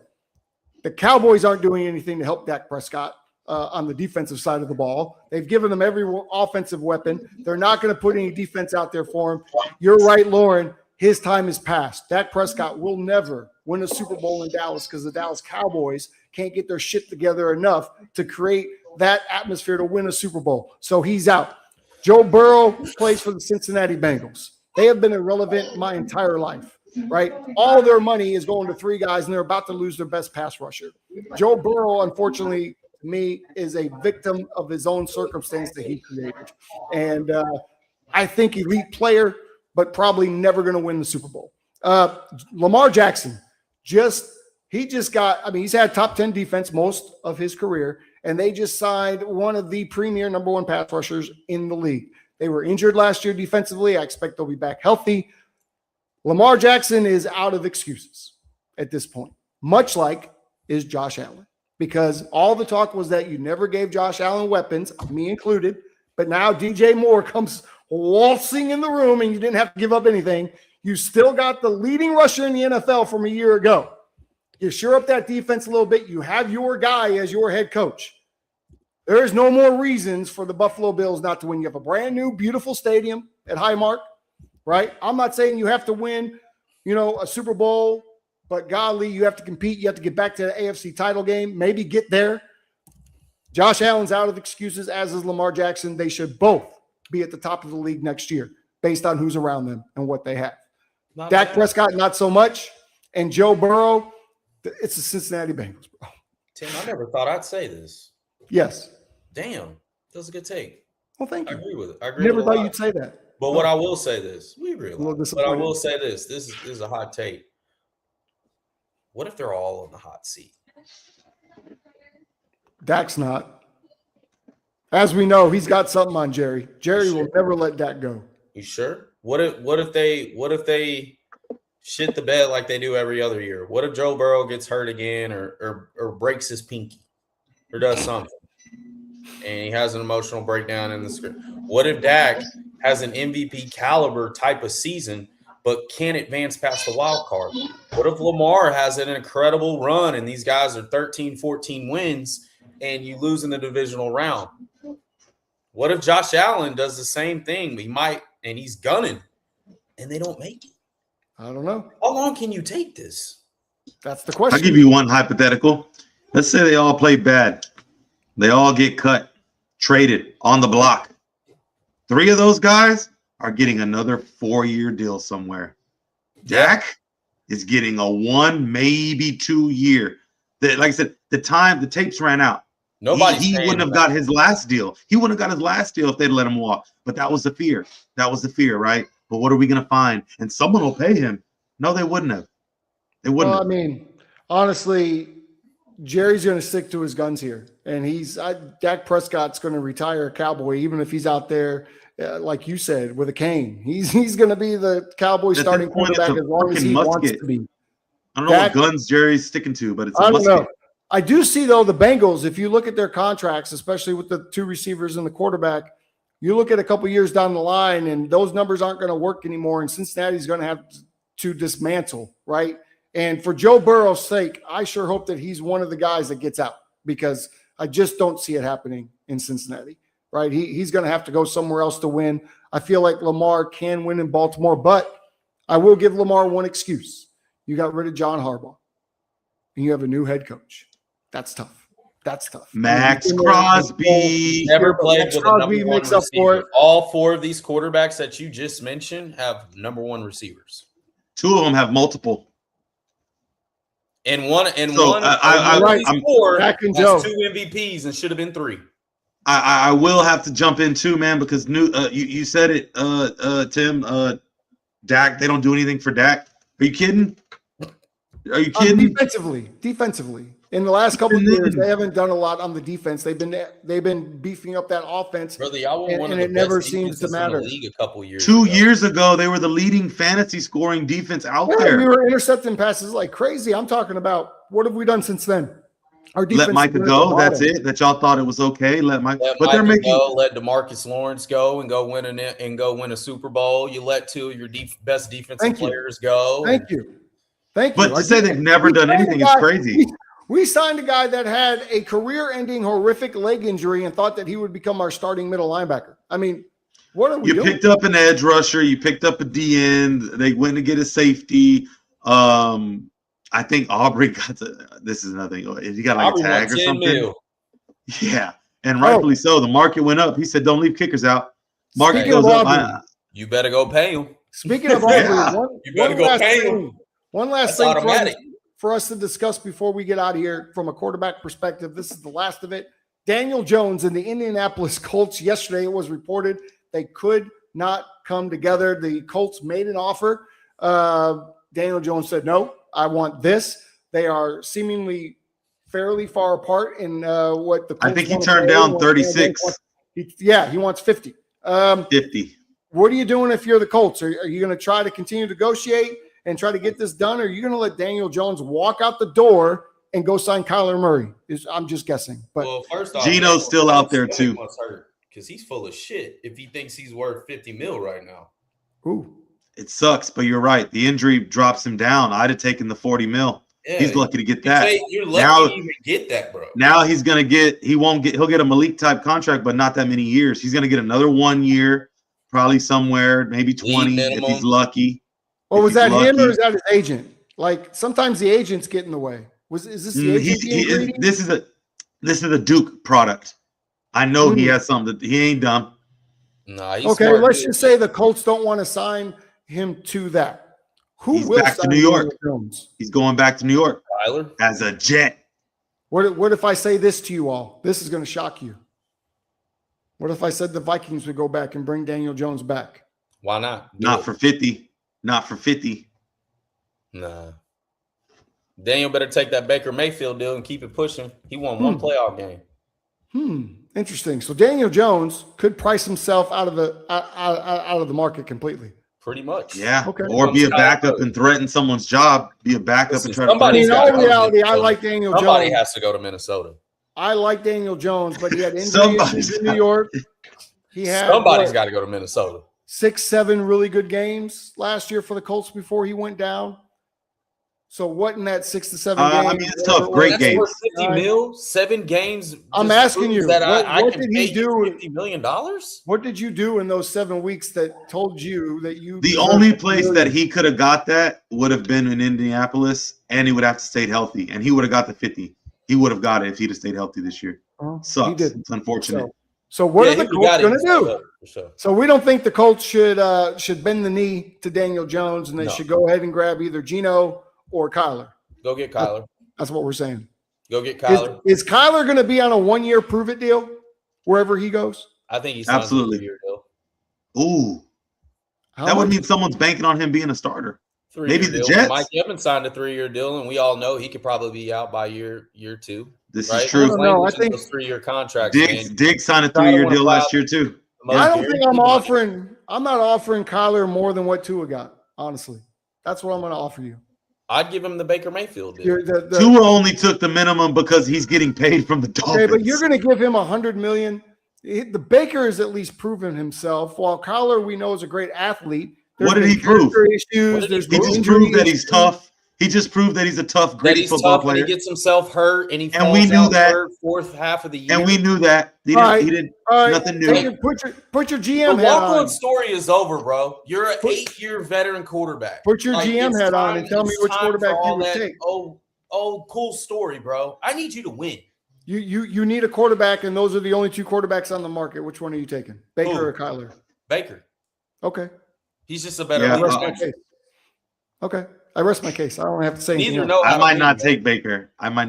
Speaker 1: The Cowboys aren't doing anything to help Dak Prescott on the defensive side of the ball. They've given him every offensive weapon. They're not going to put any defense out there for him. You're right, Lauren. His time is past. Dak Prescott will never win a Super Bowl in Dallas because the Dallas Cowboys can't get their shit together enough to create that atmosphere to win a Super Bowl. So he's out. Joe Burrow plays for the Cincinnati Bengals. They have been irrelevant my entire life, right? All their money is going to three guys, and they're about to lose their best pass rusher. Joe Burrow, unfortunately, to me, is a victim of his own circumstance that he created. And I think elite player, but probably never going to win the Super Bowl. Lamar Jackson, he's had top 10 defense most of his career, and they just signed one of the premier number one pass rushers in the league. They were injured last year defensively. I expect they'll be back healthy. Lamar Jackson is out of excuses at this point, much like is Josh Allen, because all the talk was that you never gave Josh Allen weapons, me included, but now DJ Moore comes waltzing in the room and you didn't have to give up anything. You still got the leading rusher in the NFL from a year ago. You shore up that defense a little bit. You have your guy as your head coach. There is no more reasons for the Buffalo Bills not to win. You have a brand new, beautiful stadium at Highmark, right? I'm not saying you have to win, a Super Bowl, but golly, you have to compete. You have to get back to the AFC title game, maybe get there. Josh Allen's out of excuses, as is Lamar Jackson. They should both be at the top of the league next year based on who's around them and what they have. Dak Prescott, not so much. And Joe Burrow, it's the Cincinnati Bengals, bro.
Speaker 2: Tim, I never thought I'd say this.
Speaker 1: Yes.
Speaker 2: Damn, that was a good take.
Speaker 1: Well, thank
Speaker 2: I
Speaker 1: you.
Speaker 2: agree with it. I agree.
Speaker 1: Never
Speaker 2: with a
Speaker 1: thought
Speaker 2: lot.
Speaker 1: you'd say that.
Speaker 2: But what I will say this, we agree a
Speaker 1: little
Speaker 2: lot. But I
Speaker 1: disappointed.
Speaker 2: will say this. This is a hot take. What if they're all on the hot seat?
Speaker 1: Dak's not. As we know, he's got something on Jerry. Jerry will never let Dak go.
Speaker 2: You sure? What if they shit the bed like they do every other year? What if Joe Burrow gets hurt again or breaks his pinky or does something and he has an emotional breakdown in the script? What if Dak has an MVP caliber type of season but can't advance past the wild card? What if Lamar has an incredible run and these guys are 13, 14 wins and you lose in the divisional round? What if Josh Allen does the same thing? He's gunning and they don't make it?
Speaker 1: I don't know.
Speaker 2: How long can you take this?
Speaker 1: That's the question.
Speaker 3: I'll give you one hypothetical. Let's say they all play bad. They all get cut, traded, on the block. 3 of those guys are getting another 4-year deal somewhere. Dak is getting a 1, maybe 2 year. Like I said, The tapes ran out. He wouldn't have got his last deal. He wouldn't have got his last deal if they'd let him walk. But that was the fear. Right? But what are we going to find? And someone will pay him. No, they wouldn't have. They wouldn't have.
Speaker 1: I mean, honestly, Jerry's going to stick to his guns here. And Dak Prescott's going to retire a Cowboy, even if he's out there, like you said, with a cane. He's going to be the Cowboy starting quarterback as long as he wants to be.
Speaker 3: I don't know what guns Jerry's sticking to, but it's a musket.
Speaker 1: Don't know. I do see, though, the Bengals, if you look at their contracts, especially with the 2 receivers and the quarterback, you look at a couple years down the line, and those numbers aren't going to work anymore, and Cincinnati's going to have to dismantle, right? And for Joe Burrow's sake, I sure hope that he's one of the guys that gets out, because I just don't see it happening in Cincinnati, right? He's going to have to go somewhere else to win. I feel like Lamar can win in Baltimore, but I will give Lamar one excuse. You got rid of John Harbaugh, and you have a new head coach. That's tough.
Speaker 3: Max Crosby
Speaker 2: never played with a number one receiver. All 4 of these quarterbacks that you just mentioned have number 1 receivers.
Speaker 3: 2 of them have multiple.
Speaker 2: And one has 2 MVPs and should have been 3.
Speaker 3: I will have to jump in too, man, because you said it, Tim. Dak, they don't do anything for Dak. Are you kidding?
Speaker 1: Defensively. In the last couple of years, they haven't done a lot on the defense. They've been beefing up that offense,
Speaker 2: brother, y'all were one of
Speaker 1: and
Speaker 2: the
Speaker 1: it never
Speaker 2: best
Speaker 1: seems to matter.
Speaker 2: In the league a couple years.
Speaker 3: 2 years ago, they were the leading fantasy scoring defense out there.
Speaker 1: We were intercepting passes like crazy. I'm talking about, what have we done since then? Our defense.
Speaker 3: Let Micah go. That's it. That y'all thought it was okay. Let they're making
Speaker 2: go. Let DeMarcus Lawrence go and go win a Super Bowl. You let 2 of your best defensive players go.
Speaker 1: Thank you.
Speaker 3: But to say they've never done anything is crazy.
Speaker 1: We signed a guy that had a career-ending horrific leg injury and thought that he would become our starting middle linebacker. I mean, what are we doing?
Speaker 3: You picked up an edge rusher. You picked up a D-end. They went to get a safety. I think Aubrey got this is another thing. He got like a tag or something. Yeah, and rightfully so. The market went up. He said, "Don't leave kickers out." Market goes up.
Speaker 2: You better go pay him.
Speaker 1: Speaking of Aubrey,
Speaker 2: you better go pay him.
Speaker 1: One last thing for us to discuss before we get out of here from a quarterback perspective. This is the last of it. Daniel Jones and the Indianapolis Colts. Yesterday, it was reported they could not come together. The Colts made an offer. Daniel Jones said, "No, I want this." They are seemingly fairly far apart in what the Colts
Speaker 3: I think he turned down 36.
Speaker 1: He wants 50.
Speaker 3: 50.
Speaker 1: What are you doing if you're the Colts? Are you going to try to continue to negotiate and try to get this done? Or are you going to let Daniel Jones walk out the door and go sign Kyler Murray? I'm just guessing. But
Speaker 2: first off,
Speaker 3: Geno's still out there too.
Speaker 2: Because he's full of shit if he thinks he's worth $50 million right now.
Speaker 1: Ooh.
Speaker 3: It sucks, but you're right. The injury drops him down. I'd have taken the $40 million. Yeah, he's lucky to get that.
Speaker 2: You're lucky to even get that, bro.
Speaker 3: Now he's gonna get. He'll get a Malik type contract, but not that many years. He's gonna get another 1 year, probably somewhere, maybe 20 if he's lucky.
Speaker 1: Well, was that him or is that his agent? Like sometimes the agents get in the way. Is this the agent?
Speaker 3: This is a Duke product. I know he has something. He ain't dumb.
Speaker 2: Nah, he's
Speaker 1: okay. Let's just say the Colts don't want to sign him to that.
Speaker 3: He's back to New York. He's going back to New York.
Speaker 2: Tyler
Speaker 3: as a Jet.
Speaker 1: What if I say this to you all? This is going to shock you. What if I said the Vikings would go back and bring Daniel Jones back?
Speaker 2: Why not?
Speaker 3: Not for 50. Not for 50.
Speaker 2: Nah. Daniel better take that Baker Mayfield deal and keep it pushing. He won one playoff game.
Speaker 1: Interesting. So Daniel Jones could price himself out of the market completely.
Speaker 2: Pretty much.
Speaker 3: Yeah. Okay. Or be a backup and threaten someone's job. Be a backup and try to.
Speaker 1: In all reality, I like Daniel Jones.
Speaker 2: Somebody has to go to Minnesota.
Speaker 1: I like Daniel Jones, but he had injuries in New York.
Speaker 2: Somebody's got to go to Minnesota.
Speaker 1: 6-7 really good games last year for the Colts before he went down. So what in that 6 to 7 games?
Speaker 3: I mean, it's tough. Great games.
Speaker 2: $50 million, 7 games.
Speaker 1: I'm asking you
Speaker 2: that
Speaker 1: what did he do?
Speaker 2: $50 million.
Speaker 1: What did you do in those 7 weeks that told you that you?
Speaker 3: The only place that he could have got that would have been in Indianapolis, and he would have to stay healthy, and he would have got the 50. He would have got it if he'd have stayed healthy this year. Sucks. He didn't. It's unfortunate.
Speaker 1: So what are the Colts going to do? Sure. So we don't think the Colts should bend the knee to Daniel Jones, and they should go ahead and grab either Geno or Kyler.
Speaker 2: Go get Kyler.
Speaker 1: That's what we're saying.
Speaker 2: Go get Kyler.
Speaker 1: Is Kyler going to be on a 1-year prove-it deal wherever he goes?
Speaker 2: I think he's absolutely a 3-year deal.
Speaker 3: Ooh. That would mean someone's banking on him being a starter. Maybe the Jets.
Speaker 2: Mike Evans signed a 3-year deal, and we all know he could probably be out by year 2.
Speaker 3: This is true.
Speaker 1: I think
Speaker 2: those 3-year contracts.
Speaker 3: Diggs signed a 3-year deal last year too.
Speaker 1: I don't think I'm not offering Kyler more than what Tua got. Honestly, that's what I'm going to offer you.
Speaker 2: I'd give him the Baker Mayfield deal.
Speaker 3: Tua only took the minimum because he's getting paid from the Dolphins.
Speaker 1: Okay, but you're going to give him $100 million. The Baker has at least proven himself. While Kyler, we know, is a great athlete.
Speaker 3: What did he prove?
Speaker 1: He just
Speaker 3: proved that he's tough. He just proved that he's a tough, gritty football player.
Speaker 2: He gets himself hurt, and he falls
Speaker 3: we knew
Speaker 2: out
Speaker 3: that.
Speaker 2: Fourth half of the year.
Speaker 3: And we knew that. He did nothing new.
Speaker 1: Put your GM
Speaker 2: the
Speaker 1: hat on.
Speaker 2: walk-on story is over, bro. You're an 8-year veteran quarterback.
Speaker 1: Put your GM hat on and tell me which quarterback you would take.
Speaker 2: Oh, cool story, bro. I need you to win.
Speaker 1: You need a quarterback, and those are the only 2 quarterbacks on the market. Which one are you taking, Baker or Kyler?
Speaker 2: Baker.
Speaker 1: Okay.
Speaker 2: He's just a better
Speaker 1: Okay. I rest my case. I don't have to say anything.
Speaker 3: I might not take Baker. I don't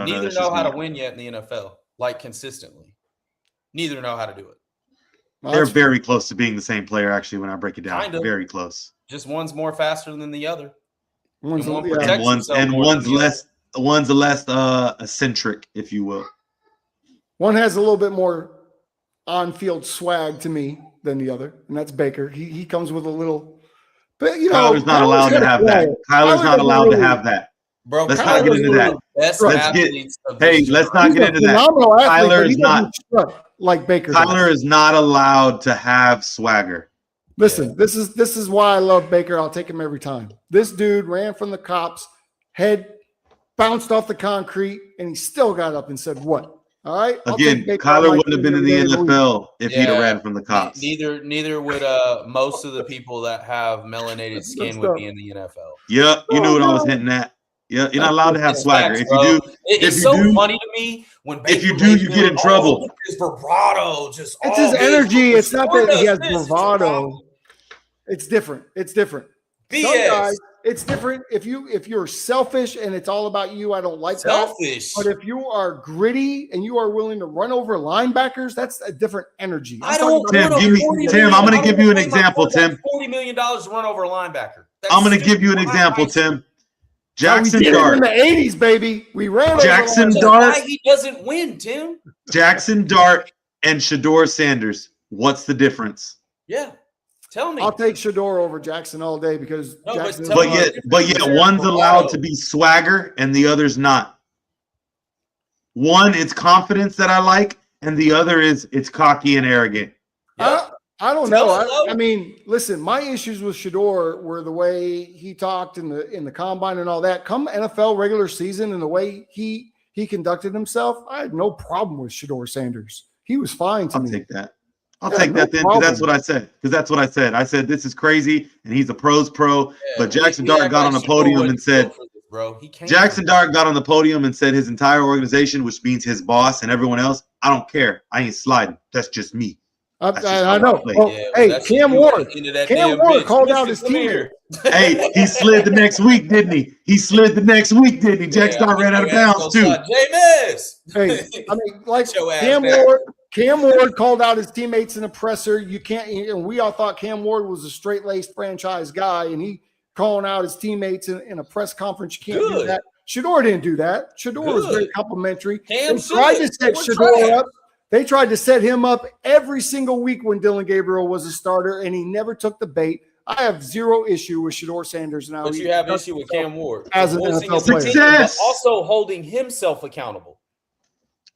Speaker 3: know.
Speaker 2: Neither know how to win yet in the NFL, like consistently. Neither know how to do it.
Speaker 3: They're very close to being the same player, actually, when I break it down.
Speaker 2: Kind of.
Speaker 3: Very close.
Speaker 2: Just one's more faster than the other.
Speaker 3: One's less eccentric, if you will.
Speaker 1: One has a little bit more on-field swag to me than the other, and that's Baker. He comes with a little, but
Speaker 3: Kyler's not allowed to have that. Kyler's not allowed to have that.
Speaker 2: Bro,
Speaker 3: let's not get into that. Let's not get into that. Kyler is not
Speaker 1: like Baker.
Speaker 3: Kyler is not allowed to have swagger.
Speaker 1: Listen, this is why I love Baker. I'll take him every time. This dude ran from the cops, head bounced off the concrete, and he still got up and said, "What?" All right.
Speaker 3: Again, Kyler wouldn't have been in the NFL if he'd have ran from the cops.
Speaker 2: Neither would most of the people that have melanated skin would be in the NFL.
Speaker 3: Yeah, you knew what I was hinting at. Yeah, you're not allowed to have swagger. If you do,
Speaker 2: it's so funny to me when
Speaker 3: if you do, you get in trouble.
Speaker 2: His bravado, it's
Speaker 1: his energy. It's not that he has bravado. It's different. It's different.
Speaker 2: BS.
Speaker 1: Some guys, it's different. If you're selfish and it's all about you, I don't like
Speaker 2: selfish.
Speaker 1: That. But if you are gritty and you are willing to run over linebackers, that's a different energy.
Speaker 3: Tim, I'm going to give you an example, Tim.
Speaker 2: $40 million to run over a linebacker.
Speaker 3: I'm going to give you an example, Tim. Jackson Dart.
Speaker 1: In the 80s, baby. We ran
Speaker 3: Jackson Dart.
Speaker 2: Why he doesn't win, Tim?
Speaker 3: Jackson Dart and Shedeur Sanders. What's the difference?
Speaker 2: Yeah. Tell me.
Speaker 1: I'll take Shedeur over Jackson all day because Jackson.
Speaker 3: But yet one's allowed to be swagger and the other's not. One, it's confidence that I like, and the other is it's cocky and arrogant.
Speaker 1: Yep. I don't know. I mean, listen, my issues with Shedeur were the way he talked in the combine and all that. Come NFL regular season and the way he conducted himself, I had no problem with Shedeur Sanders. He was fine to me.
Speaker 3: I'll take that. I'll take that then, because that's what I said. I said this is crazy, and he's a pro's pro. Yeah, but Jackson Dart got on the podium and said, Jackson Dart got on the podium and said his entire organization, which means his boss and everyone else, I don't care. I ain't sliding. That's just me.
Speaker 1: I know. Well, hey, Cam Ward called out his teammate.
Speaker 3: Hey, he slid the next week, didn't he? Jackson Dart ran out of bounds too.
Speaker 1: Hey, I mean, like Cam Ward called out his teammates in a presser. You can't, and we all thought Cam Ward was a straight-laced franchise guy, and he calling out his teammates in a press conference. You can't do that. Shedeur didn't do that. Shedeur was very complimentary. They tried to set Shedeur up. They tried to set him up every single week when Dylan Gabriel was a starter, and he never took the bait. I have zero issue with Shedeur Sanders now.
Speaker 2: But you have issue with Cam Ward
Speaker 1: as an NFL player.
Speaker 3: Success.
Speaker 2: Also holding himself accountable.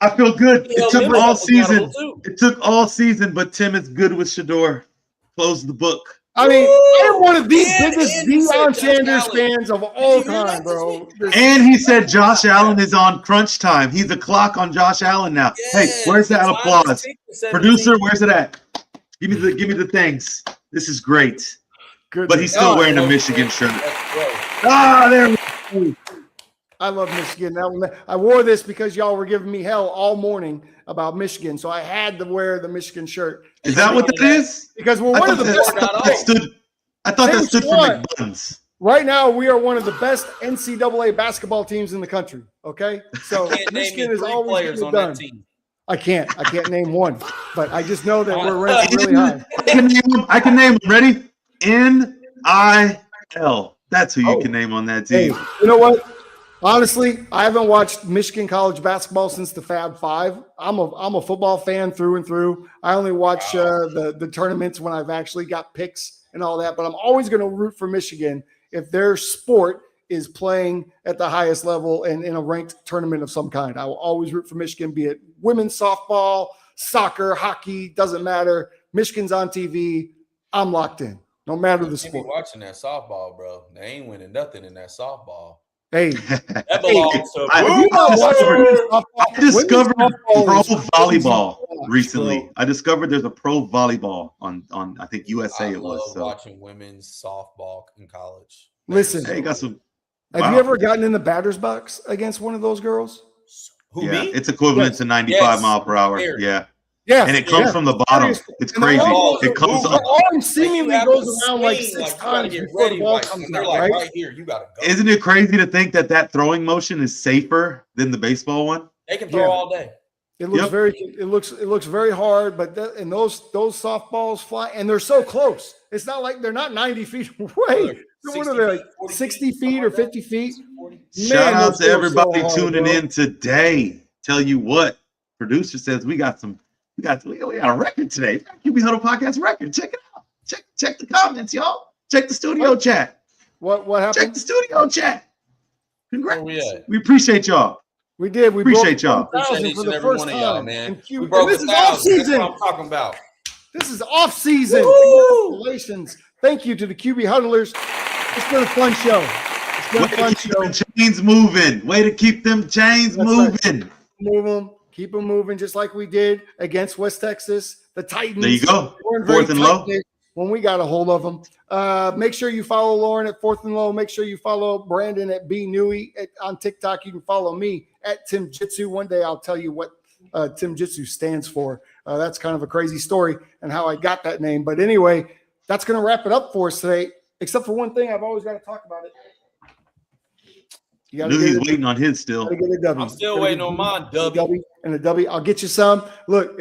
Speaker 3: I feel good. It took all season. It took all season, but Tim is good with Shedeur. Close the book.
Speaker 1: I mean, I'm one of the biggest Deion Sanders fans of all time, bro.
Speaker 3: And he said Josh Allen is on crunch time. He's a clock on Josh Allen now. Yeah, hey, where's that applause? Producer, where's it at? Give me the things. This is great. Good. But he's still wearing a Michigan shirt. There we go.
Speaker 1: I love Michigan. I wore this because y'all were giving me hell all morning about Michigan, so I had to wear the Michigan shirt.
Speaker 3: Is that what that is?
Speaker 1: Because we're one of the best.
Speaker 3: I thought that stood for McBuns.
Speaker 1: Right now, we are one of the best NCAA basketball teams in the country. Okay, so
Speaker 2: Can't name me
Speaker 1: Michigan is
Speaker 2: 3
Speaker 1: always
Speaker 2: players
Speaker 1: getting it
Speaker 2: on
Speaker 1: done.
Speaker 2: that team.
Speaker 1: I can't name one, but I just know that we're ranked really high.
Speaker 3: I can name them. Ready? NIL. That's who you can name on that
Speaker 1: Hey,
Speaker 3: team.
Speaker 1: you know what? Honestly, I haven't watched Michigan college basketball since the Fab Five. I'm a football fan through and through. I only watch the tournaments when I've actually got picks and all that. But I'm always going to root for Michigan if their sport is playing at the highest level and in a ranked tournament of some kind. I will always root for Michigan, be it women's softball, soccer, hockey, doesn't matter. Michigan's on TV. I'm locked in, no matter the
Speaker 2: You be
Speaker 1: sport.
Speaker 2: watching that softball, bro. They ain't winning nothing in that softball.
Speaker 1: Hey,
Speaker 2: That belongs to
Speaker 3: I discovered pro volleyball
Speaker 1: Watch,
Speaker 3: recently.
Speaker 1: bro.
Speaker 3: I discovered there's a pro volleyball on I think USA
Speaker 2: I
Speaker 3: it was.
Speaker 2: love
Speaker 3: So
Speaker 2: watching women's softball in college.
Speaker 1: Listen,
Speaker 3: hey, got some.
Speaker 1: have
Speaker 3: Wow.
Speaker 1: you ever gotten in the batter's box against one of those girls?
Speaker 2: Who,
Speaker 3: Yeah,
Speaker 2: me?
Speaker 3: it's equivalent to 95 mile per hour.
Speaker 2: Very.
Speaker 3: Yeah,
Speaker 1: Yeah,
Speaker 3: and it comes from the bottom. It's
Speaker 1: And the
Speaker 3: crazy.
Speaker 1: ball
Speaker 3: It comes
Speaker 1: the
Speaker 3: up.
Speaker 1: arm seemingly
Speaker 2: Like, you
Speaker 1: goes
Speaker 2: have to
Speaker 1: around like
Speaker 2: swing,
Speaker 1: 6
Speaker 2: you gotta
Speaker 1: times
Speaker 2: get
Speaker 1: before the
Speaker 2: ready,
Speaker 1: ball
Speaker 2: like,
Speaker 1: comes
Speaker 2: and they're
Speaker 1: out,
Speaker 2: like,
Speaker 1: right?
Speaker 2: right here, you gotta go.
Speaker 3: Isn't it crazy to think that throwing motion is safer than the baseball one?
Speaker 2: They can throw
Speaker 1: Yeah.
Speaker 2: all day.
Speaker 1: It looks
Speaker 3: Yep.
Speaker 1: it looks very hard, but and those softballs fly and they're so close. It's not like they're not 90 feet away. What are they, like 60 feet or 50 feet?
Speaker 3: Shout
Speaker 1: Man,
Speaker 3: out
Speaker 1: those
Speaker 3: to
Speaker 1: feel
Speaker 3: everybody
Speaker 1: so hard,
Speaker 3: tuning
Speaker 1: bro.
Speaker 3: in today. Tell you what, producer says we got a record today. QB Huddle podcast record. Check it out. Check the comments, y'all. Check the studio chat.
Speaker 1: What
Speaker 3: Check
Speaker 1: happened?
Speaker 3: the studio chat. Congrats.
Speaker 2: Where we at?
Speaker 3: We appreciate y'all.
Speaker 1: We did. We
Speaker 3: Appreciate y'all.
Speaker 1: broke 1,000
Speaker 2: Appreciate each
Speaker 1: for
Speaker 2: and
Speaker 1: the
Speaker 2: every
Speaker 1: first
Speaker 2: one of y'all,
Speaker 1: time.
Speaker 2: man.
Speaker 1: And
Speaker 2: We broke
Speaker 1: this is
Speaker 2: 1,000.
Speaker 1: off
Speaker 2: That's
Speaker 1: season.
Speaker 2: what I'm talking about.
Speaker 1: This is off season.
Speaker 2: Woo!
Speaker 1: Congratulations. Thank you to the QB Huddlers. It's been a fun show. It's been
Speaker 3: Way
Speaker 1: a fun
Speaker 3: to keep
Speaker 1: show.
Speaker 3: them chains moving. Way to keep them chains
Speaker 1: That's right.
Speaker 3: moving.
Speaker 1: Move them. Keep them moving just like we did against West Texas. The Titans.
Speaker 3: There you go.
Speaker 1: They weren't very
Speaker 3: 4th and low.
Speaker 1: tight when we got a hold of them. Make sure you follow Lauren at 4th and Low. Make sure you follow Brandon at B Newey on TikTok. You can follow me at Tim Jitsu. One day I'll tell you what Tim Jitsu stands for. That's kind of a crazy story and how I got that name. But anyway, that's going to wrap it up for us today. Except for one thing, I've always got to talk about it. You got to
Speaker 3: He's waiting on his still.
Speaker 1: get a W.
Speaker 2: I'm still waiting on mine, W.
Speaker 1: And a W. I'll get you some. Look,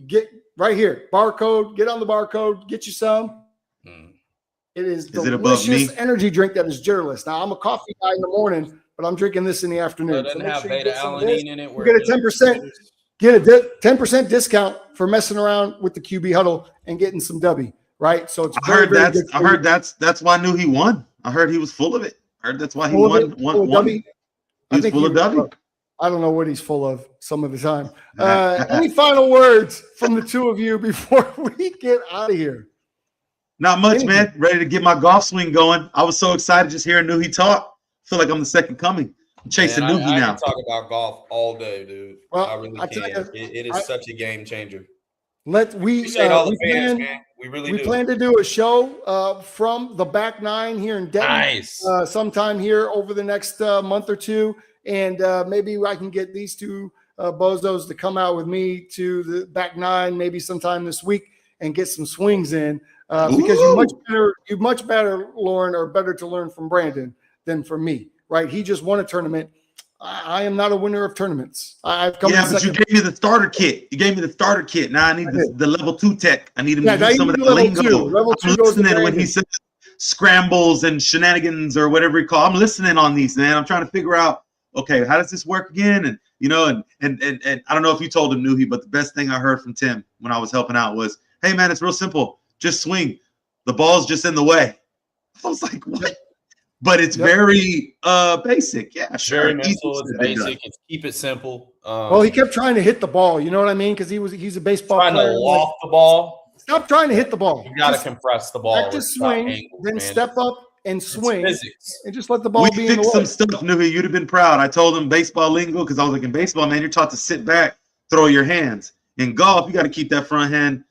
Speaker 1: get right here. Barcode. Get on the barcode. Get you some. It is
Speaker 3: it above
Speaker 1: delicious
Speaker 3: me?
Speaker 1: energy drink that is jealous. Now I'm a coffee guy in the morning, but I'm drinking this in the afternoon.
Speaker 2: It doesn't
Speaker 1: make
Speaker 2: have
Speaker 1: sure you
Speaker 2: beta
Speaker 1: get some of this.
Speaker 2: alanine in it.
Speaker 1: You get a 10%. Get a 10% discount for messing around with the QB Huddle and getting some W. Right. So it's
Speaker 3: I heard that's why I knew he won. I heard he was full of it. I heard that's why he won.
Speaker 1: W.
Speaker 3: He was full of W.
Speaker 1: I don't know what he's full of some of the time. Any final words from the two of you before we get out of here?
Speaker 3: Not much, man. Ready to get my golf swing going. I was so excited just hearing Nuhi talk. Feel like I'm the second coming. I'm chasing Nuhi now.
Speaker 2: I can talk about golf all day, dude.
Speaker 1: Well,
Speaker 2: I really can. It is such a game changer.
Speaker 1: Appreciate
Speaker 2: all the fans, man. We really do.
Speaker 1: We plan to do a show from the back nine here in Denton.
Speaker 2: Nice.
Speaker 1: Sometime here over the next month or two. And maybe I can get these two bozos to come out with me to the back nine maybe sometime this week and get some swings in. Because you're much better, Lauren, or better to learn from Brandon than from me, right? He just won a tournament. I am not a winner of tournaments. I've come
Speaker 3: but you gave me the starter kit. You gave me the starter kit. Now I need the level 2 tech. I need him to do some of that lingo. I'm listening when he says scrambles and shenanigans or whatever he calls. I'm listening on these, man. I'm trying to figure out, okay, how does this work again? And and I don't know if you told him, Nuhi, but the best thing I heard from Tim when I was helping out was, hey, man, it's real simple. Just swing. The ball's just in the way. I was like, what? But it's very basic. Yeah, sure.
Speaker 2: Very mental. It's basic. It's keep it simple.
Speaker 1: Well, he kept trying to hit the ball. You know what I mean? Because he's a baseball
Speaker 2: player. Trying to loft the ball.
Speaker 1: Stop trying to hit the ball.
Speaker 2: You got to compress the ball.
Speaker 1: Practice swing, angles, then step up and swing, and just let the ball be in the way.
Speaker 3: We fixed some stuff, Nuhi. You'd have been proud. I told him baseball lingo because I was like, in baseball, man, you're taught to sit back, throw your hands. In golf, you got to keep that front hand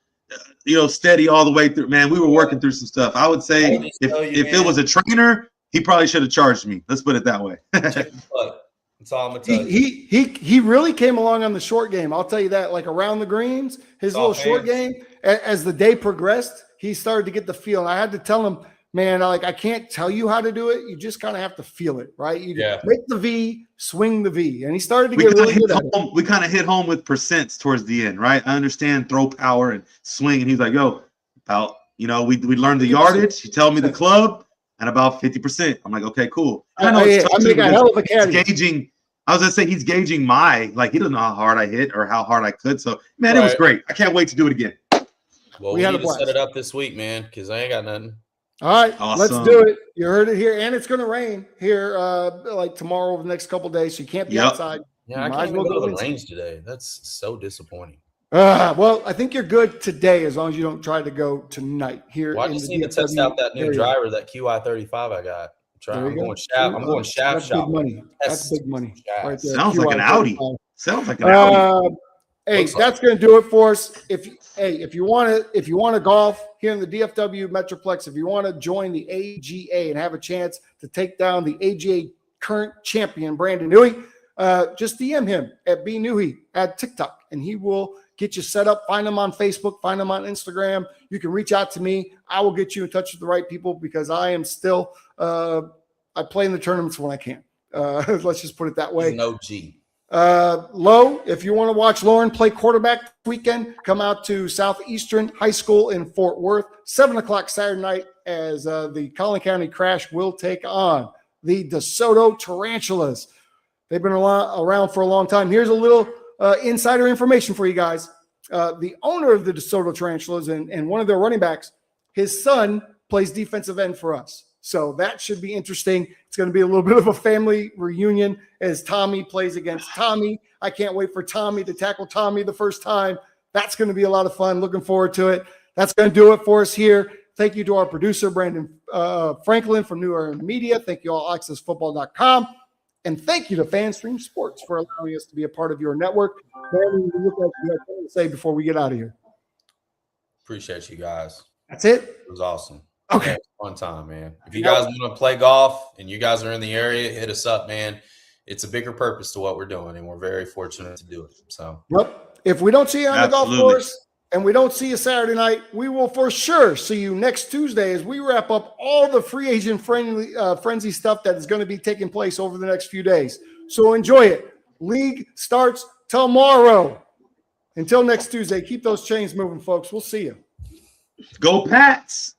Speaker 3: steady all the way through. Man, we were working through some stuff. I would say if it was a trainer, he probably should have charged me. Let's put it that way.
Speaker 2: Check the butt. That's all I'm gonna tell you.
Speaker 1: He really came along on the short game. I'll tell you that. Like around the greens, his little short game. As the day progressed, he started to get the feel. And I had to tell him, man, I can't tell you how to do it. You just kind of have to feel it, right? You make the V, swing the V. And he started to get really good at it.
Speaker 3: We kind of hit home with percents towards the end, right? I understand throw power and swing. And he's like, yo, about, we learned the yardage. He told me the club and about 50%. I'm like, okay, cool. I know
Speaker 1: I make a hell of a caddy.
Speaker 3: Gauging. I was going to say he's gauging he doesn't know how hard I hit or how hard I could. So, man, It was great. I can't wait to do it again.
Speaker 2: Well, we need to set it up this week, man, because I ain't got nothing.
Speaker 1: All right, Let's do it. You heard it here, and it's going to rain here tomorrow over the next couple of days, so you can't be outside.
Speaker 2: Yeah, I can't even go to the range today. That's so disappointing.
Speaker 1: Well, I think you're good today as long as you don't try to go tonight here.
Speaker 2: Well, I just need to test out that new driver, that QI35 I got. I'm going shaft shop.
Speaker 1: Big money. That's big money. Right there.
Speaker 3: Sounds like an Audi.
Speaker 1: Hey, that's going to do it for us. If you want to golf here in the DFW Metroplex, if you want to join the AGA and have a chance to take down the AGA current champion Brandon Newey, just DM him at bnewey at TikTok, and he will get you set up. Find him on Facebook, find him on Instagram. You can reach out to me. I will get you in touch with the right people because I am still I play in the tournaments when I can. Let's just put it that way.
Speaker 2: No G.
Speaker 1: Low, if you want to watch Lauren play quarterback this weekend, come out to Southeastern High School in Fort Worth, 7:00 Saturday night, as the Collin County Crash will take on the DeSoto Tarantulas. They've been around for a long time. Here's a little insider information for you guys. The owner of the DeSoto Tarantulas and one of their running backs, his son plays defensive end for us. So that should be interesting. It's going to be a little bit of a family reunion as Tommy plays against Tommy. I can't wait for Tommy to tackle Tommy the first time. That's going to be a lot of fun. Looking forward to it. That's going to do it for us here. Thank you to our producer, Brandon Franklin from New Era Media. Thank you all, accessfootball.com. And thank you to FanStream Sports for allowing us to be a part of your network. Brandon, you look like you have something to say before we get out of here.
Speaker 2: Appreciate you guys.
Speaker 1: That's it?
Speaker 2: It was awesome.
Speaker 1: Okay.
Speaker 2: Yeah, fun time, man. If you guys want to play golf and you guys are in the area, hit us up, man. It's a bigger purpose to what we're doing, and we're very fortunate to do it. So,
Speaker 1: if we don't see you on the golf course and we don't see you Saturday night, we will for sure see you next Tuesday as we wrap up all the free agent frenzy stuff that is going to be taking place over the next few days. So enjoy it. League starts tomorrow. Until next Tuesday, keep those chains moving, folks. We'll see you.
Speaker 3: Go Pats.